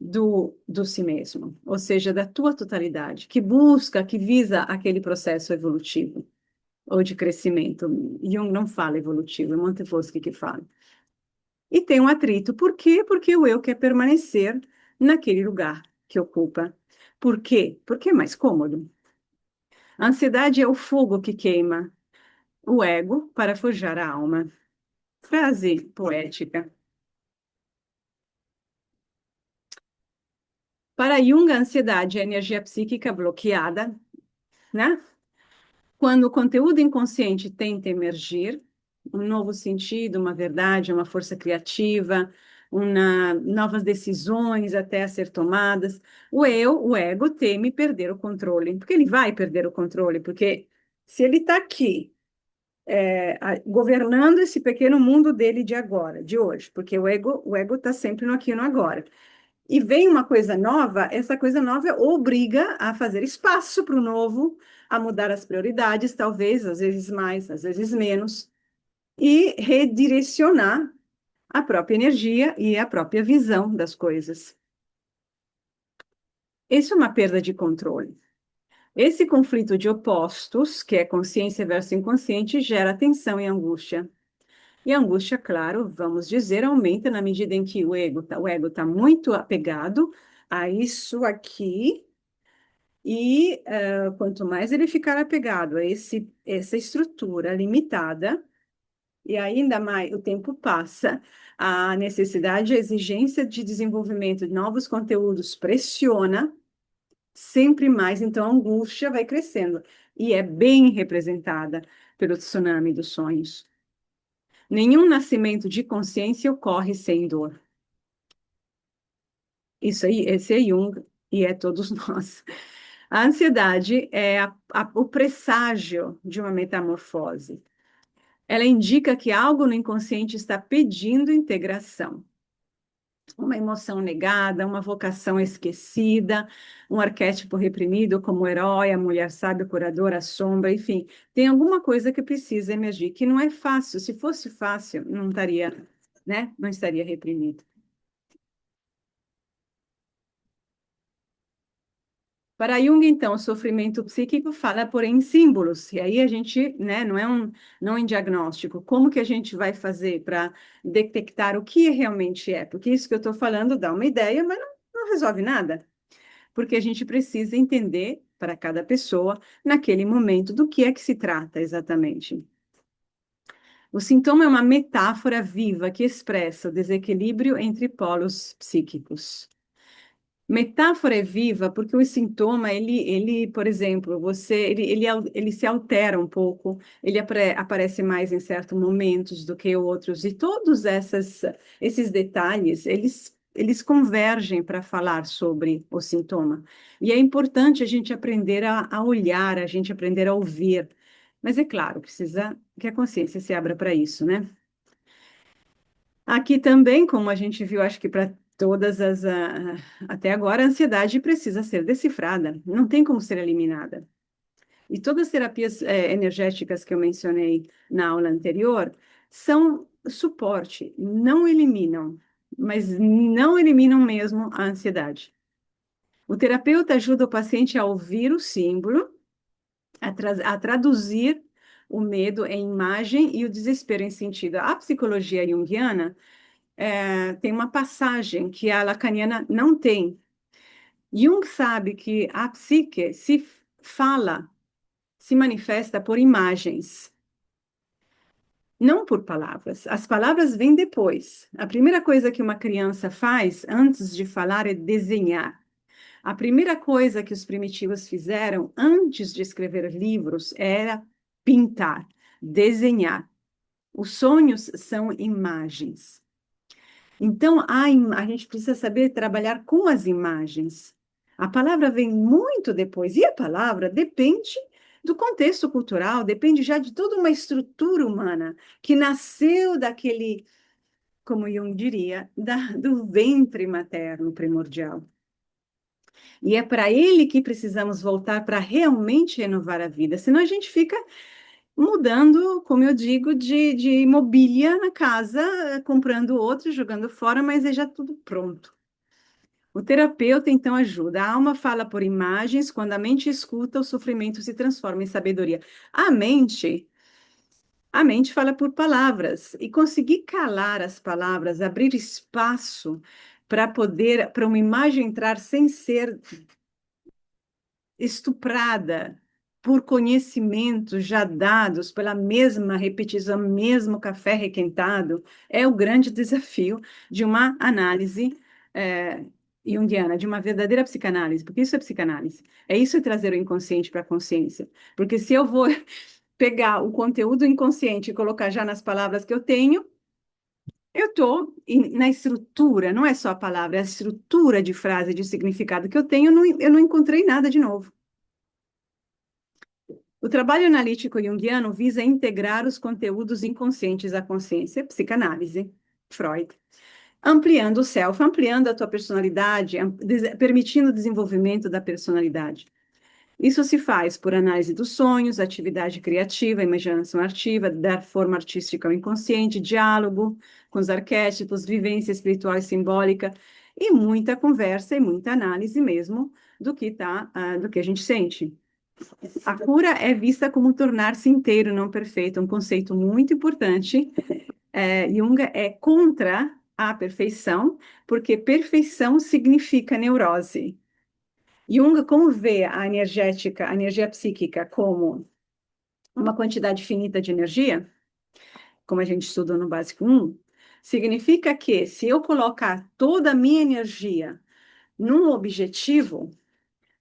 do si mesmo, ou seja, da tua totalidade, que busca, que visa aquele processo evolutivo ou de crescimento. Jung não fala evolutivo, é Montefoschi que fala. E tem um atrito. Por quê? Porque o eu quer permanecer naquele lugar que ocupa. Por quê? Porque é mais cômodo. A ansiedade é o fogo que queima o ego para forjar a alma. Frase poética. Para Jung, a ansiedade é a energia psíquica bloqueada, né? Quando o conteúdo inconsciente tenta emergir, um novo sentido, uma verdade, uma força criativa, novas decisões até a ser tomadas, o ego teme perder o controle, porque ele vai perder o controle, porque se ele está aqui, governando esse pequeno mundo dele de agora, de hoje, porque o ego está sempre no aqui e no agora. E vem uma coisa nova, essa coisa nova obriga a fazer espaço para o novo, a mudar as prioridades, talvez, às vezes mais, às vezes menos, e redirecionar a própria energia e a própria visão das coisas. Isso é uma perda de controle. Esse conflito de opostos, que é consciência versus inconsciente, gera tensão e angústia. E a angústia, claro, vamos dizer, aumenta na medida em que o ego tá muito apegado a isso aqui, e quanto mais ele ficar apegado a essa estrutura limitada, e ainda mais o tempo passa, a necessidade, a exigência de desenvolvimento de novos conteúdos pressiona sempre mais, então a angústia vai crescendo, e é bem representada pelo tsunami dos sonhos. Nenhum nascimento de consciência ocorre sem dor. Isso aí, esse é Jung e é todos nós. A ansiedade é o presságio de uma metamorfose. Ela indica que algo no inconsciente está pedindo integração. Uma emoção negada, uma vocação esquecida, um arquétipo reprimido como o herói, a mulher sábia, o curador, a sombra, enfim, tem alguma coisa que precisa emergir, que não é fácil. Se fosse fácil, não estaria, né? Não estaria reprimido. Para Jung, então, o sofrimento psíquico fala, porém, em símbolos. E aí a gente, né, não em diagnóstico. Como que a gente vai fazer para detectar o que realmente é? Porque isso que eu estou falando dá uma ideia, mas não resolve nada. Porque a gente precisa entender, para cada pessoa, naquele momento, do que é que se trata exatamente. O sintoma é uma metáfora viva que expressa o desequilíbrio entre polos psíquicos. Metáfora é viva porque o sintoma, por exemplo, ele se altera um pouco, ele aparece mais em certos momentos do que outros, e todos esses detalhes, eles convergem para falar sobre o sintoma. E é importante a gente aprender a olhar, a gente aprender a ouvir. Mas é claro, precisa que a consciência se abra para isso, né? Aqui também, como a gente viu, acho que para todas até agora, a ansiedade precisa ser decifrada, não tem como ser eliminada. E todas as terapias energéticas que eu mencionei na aula anterior são suporte, não eliminam, mas não eliminam mesmo a ansiedade. O terapeuta ajuda o paciente a ouvir o símbolo, a traduzir o medo em imagem e o desespero em sentido. A psicologia junguiana tem uma passagem que a lacaniana não tem. Jung sabe que a psique se manifesta por imagens, não por palavras. As palavras vêm depois. A primeira coisa que uma criança faz antes de falar é desenhar. A primeira coisa que os primitivos fizeram antes de escrever livros era pintar, desenhar. Os sonhos são imagens. Então, a gente precisa saber trabalhar com as imagens. A palavra vem muito depois, e a palavra depende do contexto cultural, depende já de toda uma estrutura humana que nasceu daquele, como Jung diria, do ventre materno primordial. E é para ele que precisamos voltar para realmente renovar a vida, senão a gente fica mudando, como eu digo, de mobília na casa, comprando outro, jogando fora, mas é já tudo pronto. O terapeuta, então, ajuda. A alma fala por imagens, quando a mente escuta, o sofrimento se transforma em sabedoria. A mente, a mente fala por palavras, e conseguir calar as palavras, abrir espaço para uma imagem entrar sem ser estuprada por conhecimentos já dados pela mesma repetição, mesmo café requentado, é o grande desafio de uma análise junguiana, de uma verdadeira psicanálise, porque isso é psicanálise. É isso é trazer o inconsciente para a consciência. Porque se eu vou pegar o conteúdo inconsciente e colocar já nas palavras que eu tenho, eu estou na estrutura, não é só a palavra, é a estrutura de frase, de significado que eu tenho, eu não encontrei nada de novo. O trabalho analítico junguiano visa integrar os conteúdos inconscientes à consciência, psicanálise, Freud, ampliando o self, ampliando a tua personalidade, permitindo o desenvolvimento da personalidade. Isso se faz por análise dos sonhos, atividade criativa, imaginação ativa, dar forma artística ao inconsciente, diálogo com os arquétipos, vivência espiritual e simbólica, e muita conversa e muita análise mesmo do que a gente sente. A cura é vista como tornar-se inteiro, não perfeito, um conceito muito importante. Jung é contra a perfeição, porque perfeição significa neurose. Jung, como vê a energética, a energia psíquica como uma quantidade finita de energia, como a gente estudou no Básico 1, significa que se eu colocar toda a minha energia num objetivo,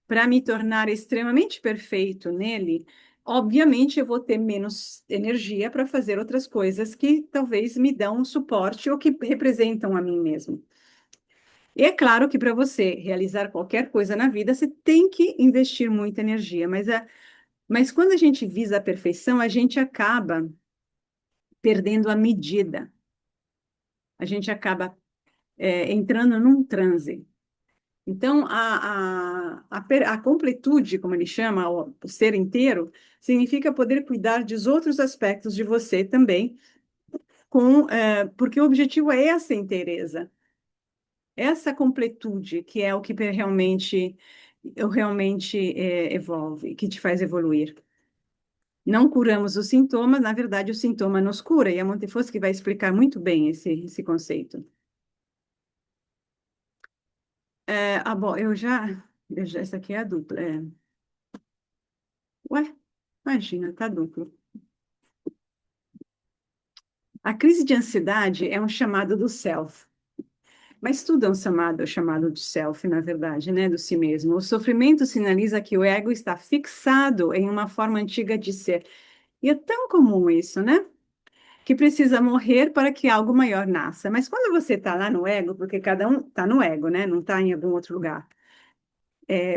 para me tornar extremamente perfeito nele, obviamente eu vou ter menos energia para fazer outras coisas que talvez me dão um suporte ou que representam a mim mesmo. E é claro que para você realizar qualquer coisa na vida, você tem que investir muita energia, mas quando a gente visa a perfeição, a gente acaba perdendo a medida. A gente acaba entrando num transe. Então, a completude, como ele chama, o ser inteiro, significa poder cuidar dos outros aspectos de você também, porque o objetivo é essa inteireza, essa completude, que é o que realmente evolve, que te faz evoluir. Não curamos os sintomas, na verdade, o sintoma nos cura, e a Montefoschi vai explicar muito bem esse conceito. Bom, essa aqui é a dupla. Ué, imagina, tá duplo. A crise de ansiedade é um chamado do self. Mas tudo é um chamado do self, na verdade, né? Do si mesmo. O sofrimento sinaliza que o ego está fixado em uma forma antiga de ser. E é tão comum isso, né? Que precisa morrer para que algo maior nasça. Mas quando você está lá no ego, porque cada um está no ego, né? Não está em algum outro lugar.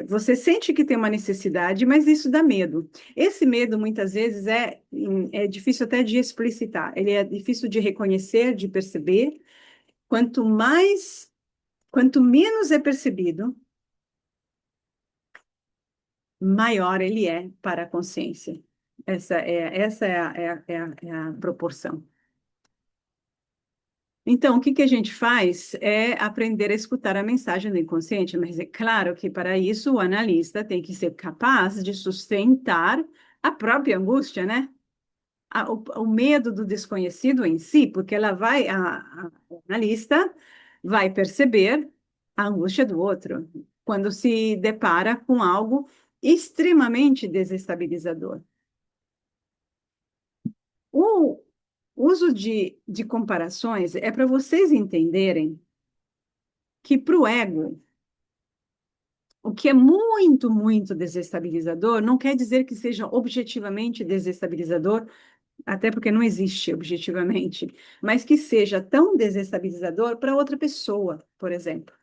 Você sente que tem uma necessidade, mas isso dá medo. Esse medo, muitas vezes, é difícil até de explicitar. Ele é difícil de reconhecer, de perceber. Quanto menos é percebido, maior ele é para a consciência. Essa é a proporção. Então, o que que a gente faz é aprender a escutar a mensagem do inconsciente, mas é claro que para isso o analista tem que ser capaz de sustentar a própria angústia, né? O medo do desconhecido em si, porque o analista vai perceber a angústia do outro quando se depara com algo extremamente desestabilizador. O uso de comparações é para vocês entenderem que para o ego, o que é muito, muito desestabilizador, não quer dizer que seja objetivamente desestabilizador, até porque não existe objetivamente, mas que seja tão desestabilizador para outra pessoa, por exemplo.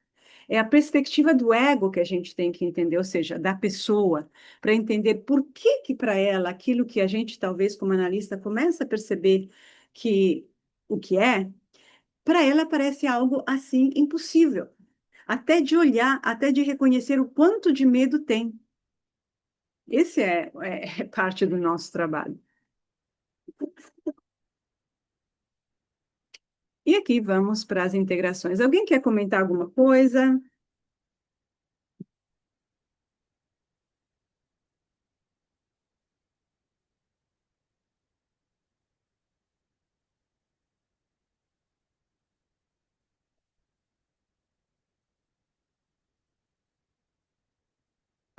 É a perspectiva do ego que a gente tem que entender, ou seja, da pessoa, para entender por que que para ela aquilo que a gente talvez como analista começa a perceber que o que é, para ela parece algo assim impossível, até de olhar, até de reconhecer o quanto de medo tem. Esse é parte do nosso trabalho. E aqui vamos para as integrações. Alguém quer comentar alguma coisa?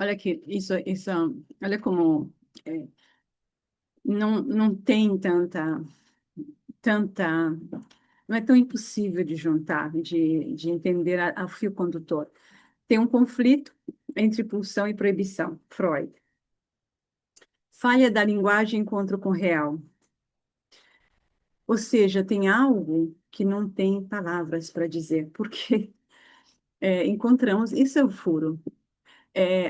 Olha aqui, olha como é, não tem tanta, não é tão impossível de juntar, de entender a fio condutor. Tem um conflito entre pulsão e proibição, Freud. Falha da linguagem encontro com o real. Ou seja, tem algo que não tem palavras para dizer, porque encontramos, isso é o furo.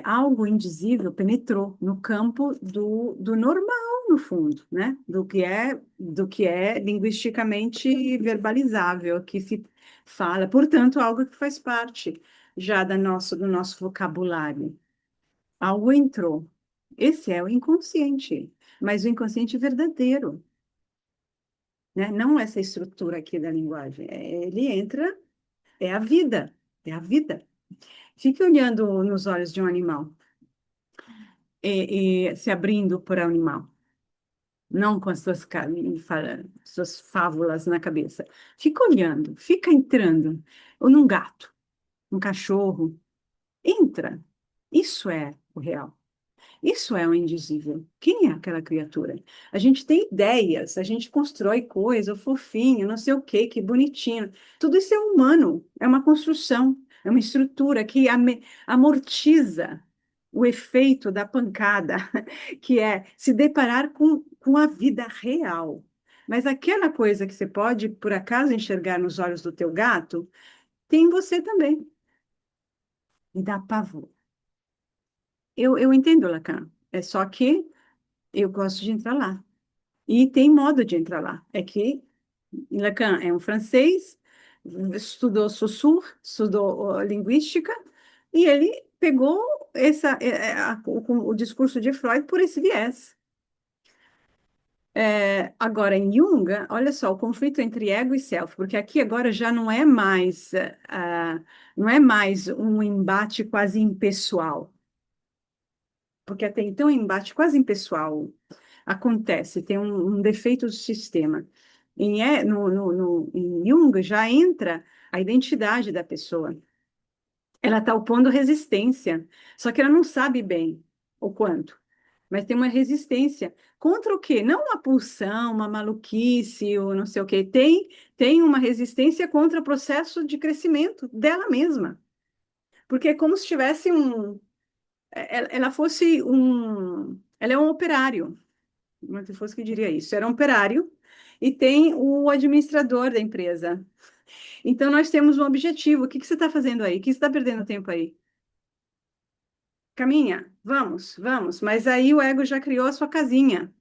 Algo indizível penetrou no campo do normal, no fundo, né? Do que é linguisticamente verbalizável, que se fala, portanto, algo que faz parte já do nosso vocabulário. Algo entrou. Esse é o inconsciente, mas o inconsciente verdadeiro, né? Não essa estrutura aqui da linguagem. Ele entra, é a vida, é a vida. Fique olhando nos olhos de um animal e se abrindo para o animal, não com as suas fábulas na cabeça. Fica olhando, fica entrando. Ou num gato, um cachorro, entra. Isso é o real. Isso é o indizível. Quem é aquela criatura? A gente tem ideias, a gente constrói coisa, o fofinho, não sei o quê, que bonitinho. Tudo isso é humano, é uma construção, é uma estrutura que amortiza o efeito da pancada, que é se deparar com a vida real. Mas aquela coisa que você pode, por acaso, enxergar nos olhos do teu gato, tem em você também. Me dá pavor. Eu entendo, Lacan. É só que eu gosto de entrar lá. E tem modo de entrar lá. É que Lacan é um francês, estudou Saussure, estudou linguística, e ele pegou o discurso de Freud por esse viés. Agora, em Jung, olha só, o conflito entre ego e self, porque aqui agora já não é mais um embate quase impessoal, porque até então o embate quase impessoal acontece, tem um defeito do sistema. Em Jung já entra a identidade da pessoa. Ela está opondo resistência, só que ela não sabe bem o quanto, mas tem uma resistência contra o quê? Não uma pulsão, uma maluquice, ou não sei o quê. Tem uma resistência contra o processo de crescimento dela mesma. Porque é como se tivesse ela fosse ela é um operário, como se fosse que diria isso, era um operário e tem o administrador da empresa. Então, nós temos um objetivo. O que que você está fazendo aí? O que você está perdendo tempo aí? Caminha, vamos, vamos. Mas aí o ego já criou a sua casinha.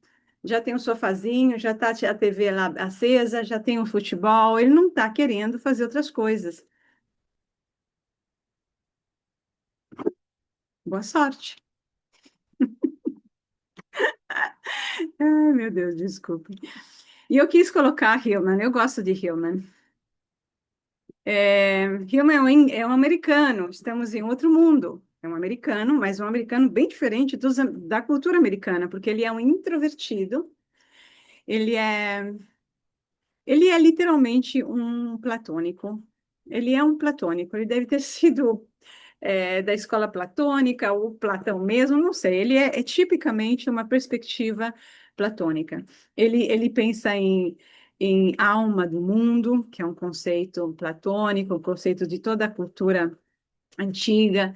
Já tem o sofazinho, já está a TV lá acesa, já tem o futebol. Ele não está querendo fazer outras coisas. Boa sorte. Ai, meu Deus, desculpe. E eu quis colocar Hillman, eu gosto de Hillman. Hillman é um americano, estamos em outro mundo. É um americano, mas um americano bem diferente da cultura americana, porque ele é um introvertido, ele é, ele é literalmente um platônico. Ele é um platônico, ele deve ter sido da escola platônica, ou Platão mesmo, não sei. Ele é tipicamente uma perspectiva platônica. Ele pensa em alma do mundo, que é um conceito platônico, um conceito de toda a cultura antiga,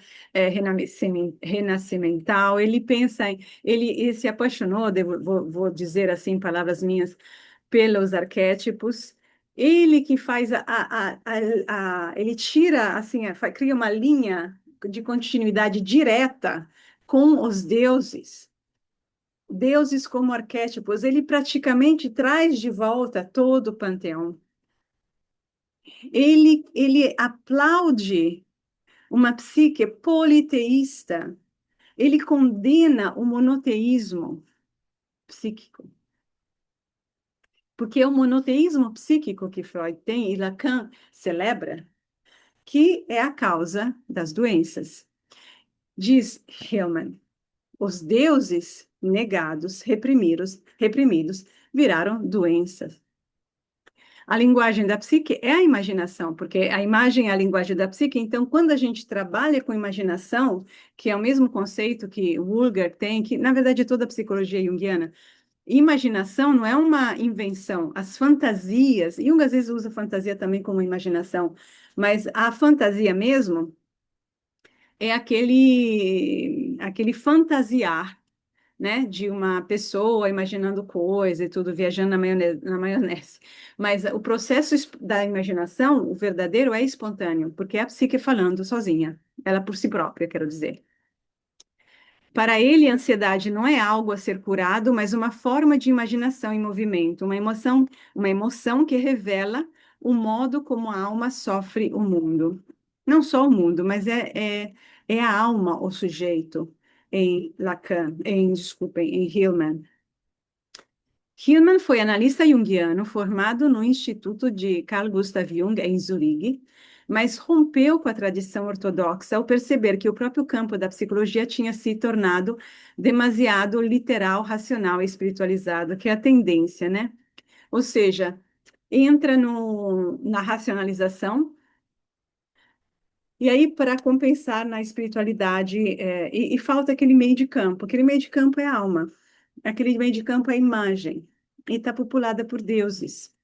renascimental. Ele pensa ele se apaixonou, vou dizer assim, em palavras minhas, pelos arquétipos. Ele que faz ele tira assim, cria uma linha de continuidade direta com os deuses. Deuses como arquétipos, ele praticamente traz de volta todo o panteão. Ele aplaude uma psique politeísta, ele condena o monoteísmo psíquico. Porque é o monoteísmo psíquico que Freud tem e Lacan celebra, que é a causa das doenças. Diz Hillman, os deuses negados, reprimidos, viraram doenças. A linguagem da psique é a imaginação, porque a imagem é a linguagem da psique. Então, quando a gente trabalha com imaginação, que é o mesmo conceito que Woolgar tem, que na verdade toda a psicologia junguiana, imaginação não é uma invenção. As fantasias, Jung às vezes usa fantasia também como imaginação, mas a fantasia mesmo é aquele fantasiar, né, de uma pessoa imaginando coisa e tudo, viajando na maionese. Mas o processo da imaginação, o verdadeiro, é espontâneo, porque é a psique falando sozinha, ela por si própria, quero dizer. Para ele, a ansiedade não é algo a ser curado, mas uma forma de imaginação em movimento, uma emoção que revela o modo como a alma sofre o mundo. Não só o mundo, mas é a alma, o sujeito, em Lacan, desculpem, em Hillman. Hillman foi analista junguiano formado no Instituto de Carl Gustav Jung, em Zurigue, mas rompeu com a tradição ortodoxa ao perceber que o próprio campo da psicologia tinha se tornado demasiado literal, racional e espiritualizado, que é a tendência, né? Ou seja, entra na racionalização, e aí, para compensar na espiritualidade, e falta aquele meio de campo. Aquele meio de campo é a alma, aquele meio de campo é a imagem, e está populada por deuses,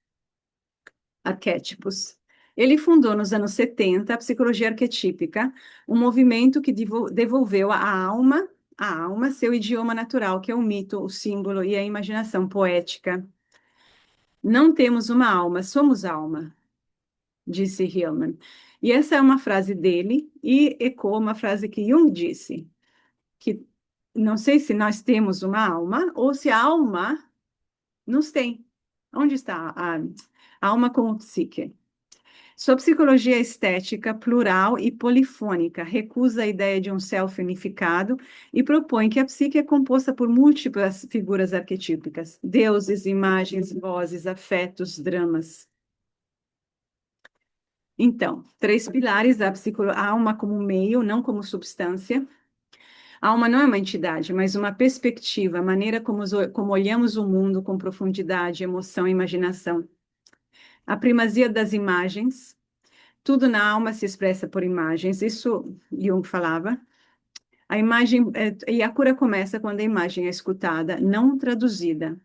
arquétipos. Ele fundou nos anos 70 a psicologia arquetípica, um movimento que devolveu à alma seu idioma natural, que é o mito, o símbolo e a imaginação poética. Não temos uma alma, somos alma, disse Hillman. E essa é uma frase dele e ecoa uma frase que Jung disse, que não sei se nós temos uma alma ou se a alma nos tem. Onde está a alma como psique? Sua psicologia estética, plural e polifônica, recusa a ideia de um self unificado e propõe que a psique é composta por múltiplas figuras arquetípicas, deuses, imagens, vozes, afetos, dramas. Então, três pilares da psicologia: a alma como meio, não como substância. A alma não é uma entidade, mas uma perspectiva, a maneira como olhamos o mundo com profundidade, emoção e imaginação. A primazia das imagens. Tudo na alma se expressa por imagens. Isso Jung falava. A imagem, e a cura começa quando a imagem é escutada, não traduzida.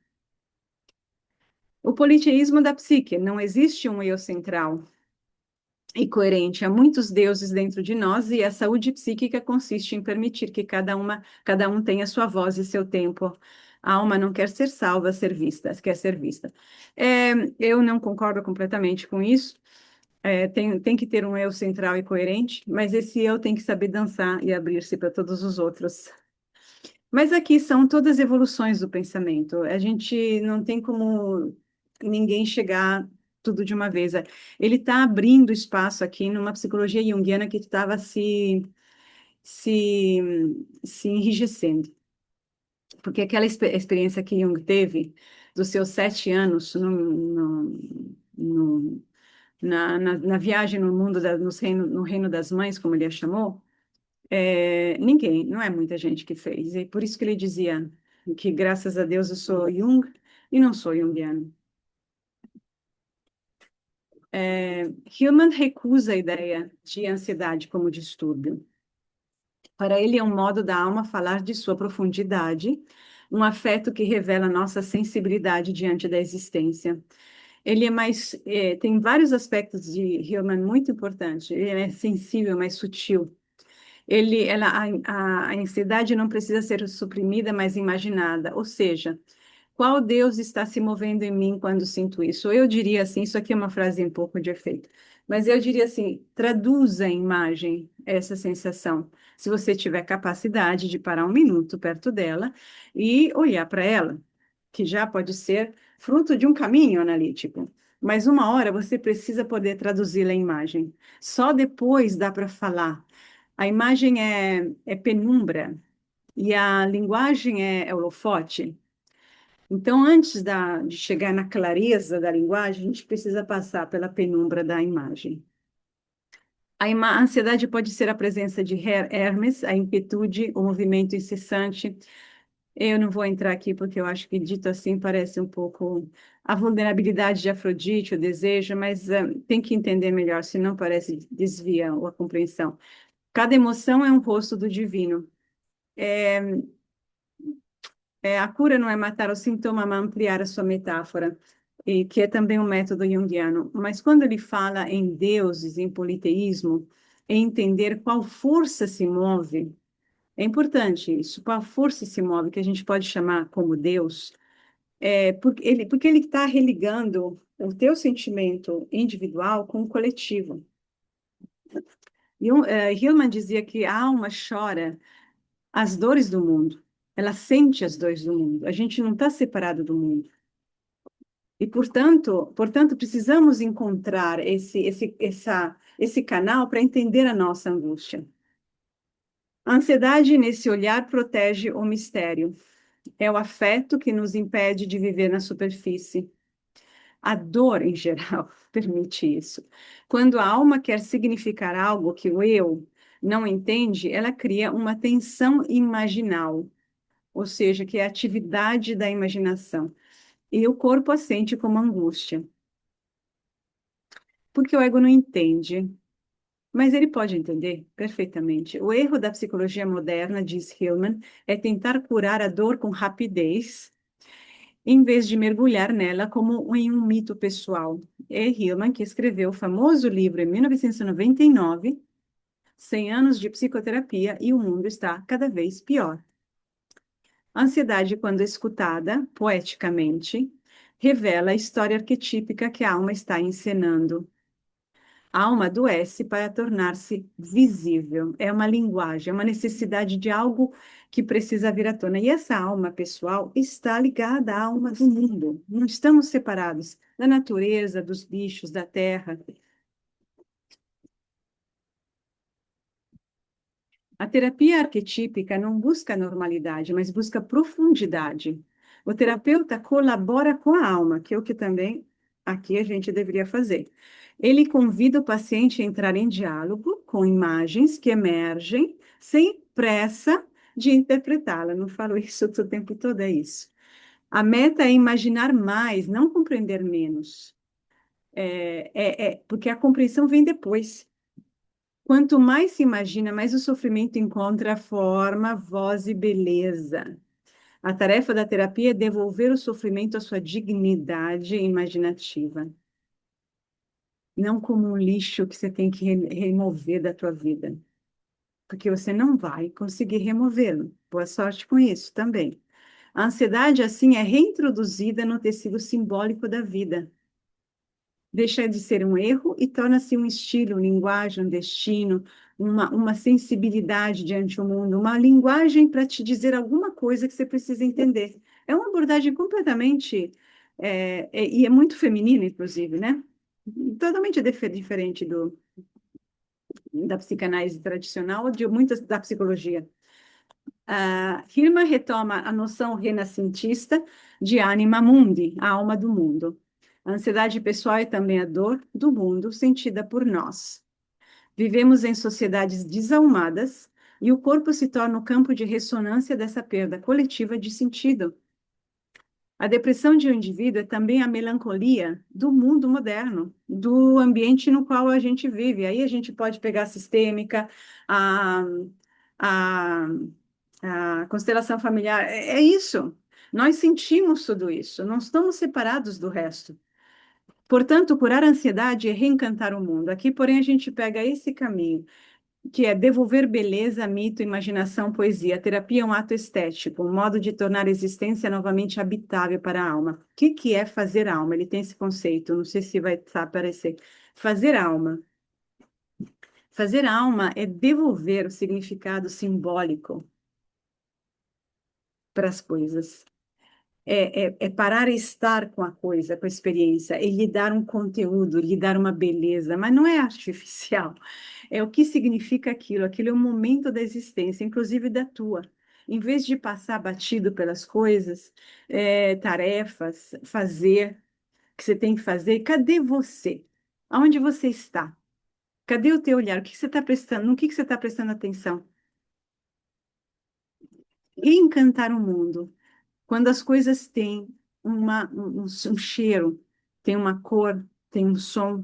O politeísmo da psique. Não existe um eu central e coerente. Há muitos deuses dentro de nós e a saúde psíquica consiste em permitir que cada um tenha sua voz e seu tempo. A alma não quer ser salva, quer ser vista. Eu não concordo completamente com isso. Tem que ter um eu central e coerente, mas esse eu tem que saber dançar e abrir-se para todos os outros. Mas aqui são todas evoluções do pensamento. A gente não tem como ninguém chegar tudo de uma vez. Ele está abrindo espaço aqui numa psicologia junguiana que estava se, se enrijecendo. Porque aquela experiência que Jung teve dos seus 7 anos na viagem no mundo, no reino das mães, como ele a chamou, ninguém, não é muita gente que fez. E por isso que ele dizia que, graças a Deus, eu sou Jung e não sou junguiano. Hillman recusa a ideia de ansiedade como distúrbio. Para ele, é um modo da alma falar de sua profundidade, um afeto que revela nossa sensibilidade diante da existência. Ele tem vários aspectos de Hillman muito importantes. Ele é sensível, mais sutil. A ansiedade não precisa ser suprimida, mas imaginada. Ou seja, qual Deus está se movendo em mim quando sinto isso? Eu diria assim, isso aqui é uma frase um pouco de efeito, mas eu diria assim, traduza em imagem essa sensação. Se você tiver capacidade de parar um minuto perto dela e olhar para ela, que já pode ser fruto de um caminho analítico. Mas uma hora você precisa poder traduzi-la em imagem. Só depois dá para falar. A imagem é penumbra e a linguagem é holofote. Então, antes de chegar na clareza da linguagem, a gente precisa passar pela penumbra da imagem. A ansiedade pode ser a presença de Hermes, a inquietude, o movimento incessante. Eu não vou entrar aqui porque eu acho que, dito assim, parece um pouco a vulnerabilidade de Afrodite, o desejo, mas tem que entender melhor, senão parece desvia a compreensão. Cada emoção é um rosto do divino. A cura não é matar o sintoma, mas ampliar a sua metáfora, e que é também um método junguiano. Mas quando ele fala em deuses, em politeísmo, é entender qual força se move. É importante isso, qual força se move, que a gente pode chamar como Deus, porque ele está religando o teu sentimento individual com o coletivo. Hillman dizia que a alma chora as dores do mundo. Ela sente as dores do mundo. A gente não está separado do mundo. E, portanto, precisamos encontrar esse canal para entender a nossa angústia. A ansiedade, nesse olhar, protege o mistério. É o afeto que nos impede de viver na superfície. A dor, em geral, permite isso. Quando a alma quer significar algo que o eu não entende, ela cria uma tensão imaginal, ou seja, que é a atividade da imaginação. E o corpo a sente como angústia. Porque o ego não entende, mas ele pode entender perfeitamente. O erro da psicologia moderna, diz Hillman, é tentar curar a dor com rapidez, em vez de mergulhar nela como em um mito pessoal. É Hillman que escreveu o famoso livro em 1999, 100 anos de psicoterapia e o mundo está cada vez pior. A ansiedade, quando escutada poeticamente, revela a história arquetípica que a alma está encenando. A alma adoece para tornar-se visível. É uma linguagem, é uma necessidade de algo que precisa vir à tona. E essa alma pessoal está ligada à alma do mundo. Não estamos separados da natureza, dos bichos, da terra. A terapia arquetípica não busca normalidade, mas busca profundidade. O terapeuta colabora com a alma, que é o que também aqui a gente deveria fazer. Ele convida o paciente a entrar em diálogo com imagens que emergem sem pressa de interpretá-la. Não falo isso o tempo todo, é isso. A meta é imaginar mais, não compreender menos. Porque a compreensão vem depois. Quanto mais se imagina, mais o sofrimento encontra forma, voz e beleza. A tarefa da terapia é devolver o sofrimento à sua dignidade imaginativa, não como um lixo que você tem que remover da tua vida, porque você não vai conseguir removê-lo. Boa sorte com isso também. A ansiedade, assim, é reintroduzida no tecido simbólico da vida. Deixa de ser um erro e torna-se um estilo, linguagem, um destino, uma sensibilidade diante do mundo, uma linguagem para te dizer alguma coisa que você precisa entender. É uma abordagem completamente, e é muito feminina, inclusive, né? Totalmente diferente da psicanálise tradicional, de muitas da psicologia. Hirman retoma a noção renascentista de anima mundi, a alma do mundo. A ansiedade pessoal é também a dor do mundo sentida por nós. Vivemos em sociedades desalmadas e o corpo se torna o campo de ressonância dessa perda coletiva de sentido. A depressão de um indivíduo é também a melancolia do mundo moderno, do ambiente no qual a gente vive. Aí a gente pode pegar a sistêmica, a, a a constelação familiar, é isso. Nós sentimos tudo isso, não estamos separados do resto. Portanto, curar a ansiedade é reencantar o mundo. Aqui, porém, a gente pega esse caminho, que é devolver beleza, mito, imaginação, poesia. A terapia é um ato estético, um modo de tornar a existência novamente habitável para a alma. O que é fazer alma? Ele tem esse conceito, não sei se vai aparecer. Fazer alma. Fazer alma é devolver o significado simbólico para as coisas. É parar e estar com a coisa, com a experiência, e lhe dar um conteúdo, lhe dar uma beleza, mas não é artificial. É o que significa aquilo, aquilo é o momento da existência, inclusive da tua. Em vez de passar batido pelas coisas, tarefas, fazer, que você tem que fazer, cadê você? Aonde você está? Cadê o teu olhar? O que você está prestando? No que você está prestando atenção? E encantar o mundo. Quando as coisas têm um cheiro, tem uma cor, tem um som.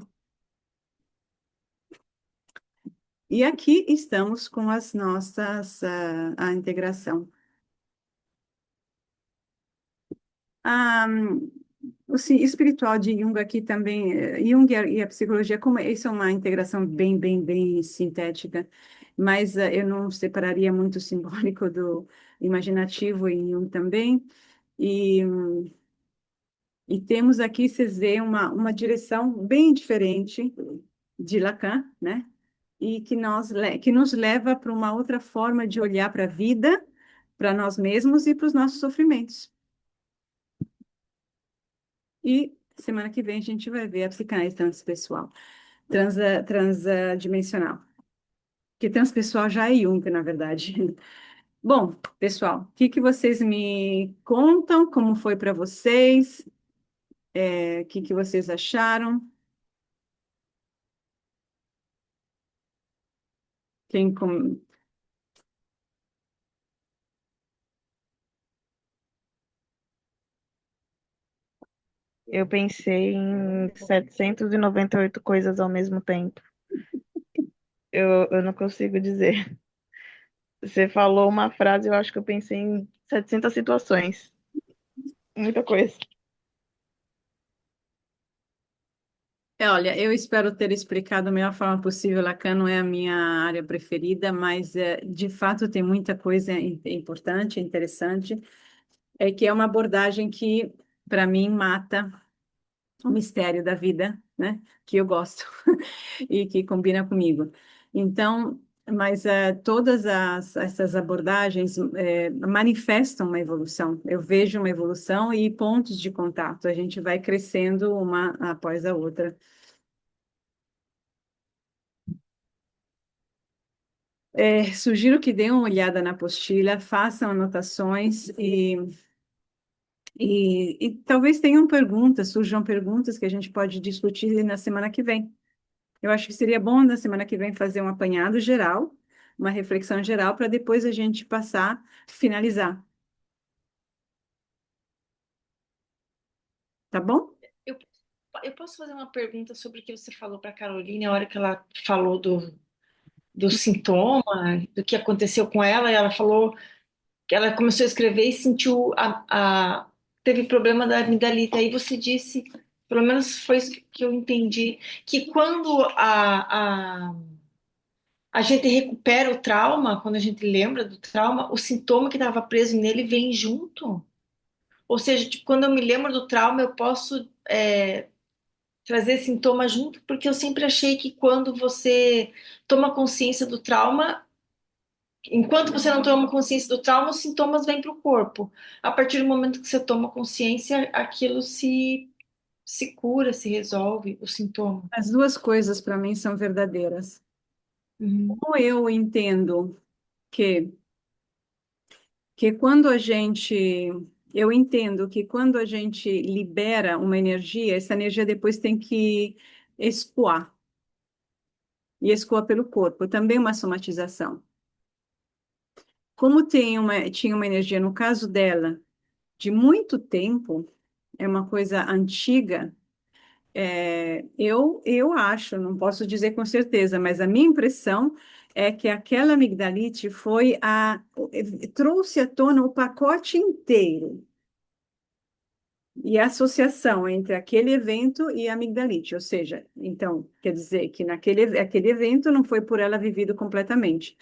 E aqui estamos com as nossas, a integração. A, o espiritual de Jung aqui também, Jung e a psicologia, como isso é uma integração bem, bem, bem sintética, mas eu não separaria muito o simbólico do imaginativo em Jung também. E E temos aqui, vocês veem, uma direção bem diferente de Lacan, né? e que nos leva para uma outra forma de olhar para a vida, para nós mesmos e para os nossos sofrimentos. E semana que vem a gente vai ver a psicanálise transpessoal, transdimensional. Que transpessoal já é Jung, na verdade. Bom, pessoal, o que que vocês me contam? Como foi para vocês? O que que vocês acharam? Quem com...
Eu pensei em 798 coisas ao mesmo tempo. Eu não consigo dizer. Você falou uma frase, eu acho que eu pensei em 700 situações. Muita coisa.
Olha, eu espero ter explicado da melhor forma possível. Lacan não é a minha área preferida, mas de fato tem muita coisa importante, interessante, que é uma abordagem que, para mim, mata o mistério da vida, né? Que eu gosto e que combina comigo. Então, mas todas essas abordagens manifestam uma evolução. Eu vejo uma evolução e pontos de contato. A gente vai crescendo uma após a outra. Sugiro que dêem uma olhada na apostila, façam anotações e talvez tenham perguntas, surjam perguntas que a gente pode discutir na semana que vem. Eu acho que seria bom na semana que vem fazer um apanhado geral, uma reflexão geral, para depois a gente passar, finalizar. Tá bom?
Eu, eu posso fazer uma pergunta sobre o que você falou para a Caroline, a hora que ela falou do sintoma, do que aconteceu com ela, e ela falou que ela começou a escrever e sentiu teve problema da amidalita. Aí você disse, pelo menos foi isso que eu entendi, que quando a gente recupera o trauma, quando a gente lembra do trauma, o sintoma que estava preso nele vem junto. Ou seja, tipo, quando eu me lembro do trauma, eu posso trazer sintoma junto, porque eu sempre achei que quando você toma consciência do trauma, enquanto você não toma consciência do trauma, os sintomas vêm para o corpo. A partir do momento que você toma consciência, aquilo se cura, se resolve, o sintoma.
As duas coisas para mim são verdadeiras.
Uhum.
Ou eu entendo que que quando a gente, eu entendo que quando a gente libera uma energia, essa energia depois tem que escoar, e escoa pelo corpo, também uma somatização. Como tinha uma energia, no caso dela, de muito tempo, é uma coisa antiga, eu acho, não posso dizer com certeza, mas a minha impressão é que aquela amigdalite trouxe à tona o pacote inteiro. E a associação entre aquele evento e a amigdalite, ou seja, então, quer dizer que aquele evento não foi por ela vivido completamente.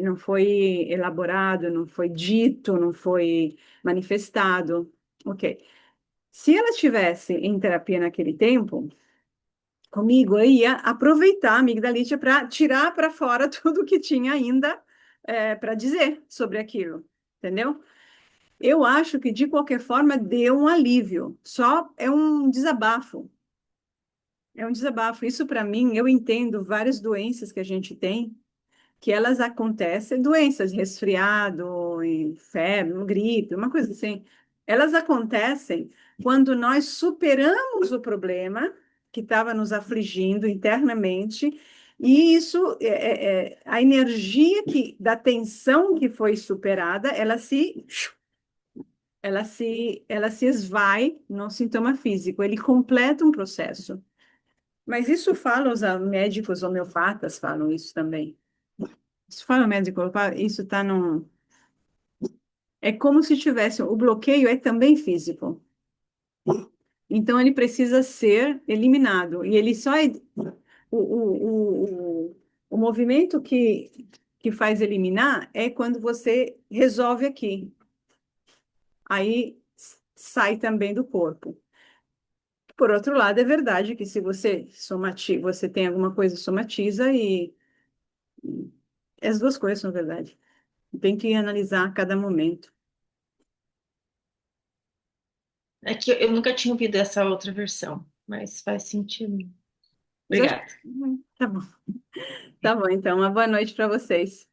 Não foi elaborado, não foi dito, não foi manifestado. Ok. Se ela estivesse em terapia naquele tempo, comigo, eu ia aproveitar a amigdalite para tirar para fora tudo que tinha ainda para dizer sobre aquilo, entendeu? Eu acho que, de qualquer forma, deu um alívio. Só é um desabafo. É um desabafo. Isso, para mim, eu entendo várias doenças que a gente tem, que elas acontecem, doenças, resfriado, febre, gripe, uma coisa assim. Elas acontecem quando nós superamos o problema que estava nos afligindo internamente, e isso, a energia da tensão que foi superada, ela se esvai no sintoma físico, ele completa um processo. Mas isso falam os médicos homeopatas, falam isso também. Isso fala médico homeopata, isso está num... É como se tivesse... O bloqueio é também físico. Então, ele precisa ser eliminado. E ele só é... O movimento que faz eliminar é quando você resolve aqui. Aí sai também do corpo. por outro lado, é verdade que se você você tem alguma coisa, somatiza e as duas coisas são verdade. Tem que analisar a cada momento.
É que eu nunca tinha ouvido essa outra versão, mas faz sentido.
Mas eu acho
Obrigada.
tá bom. Tá bom, então. Uma boa noite para vocês.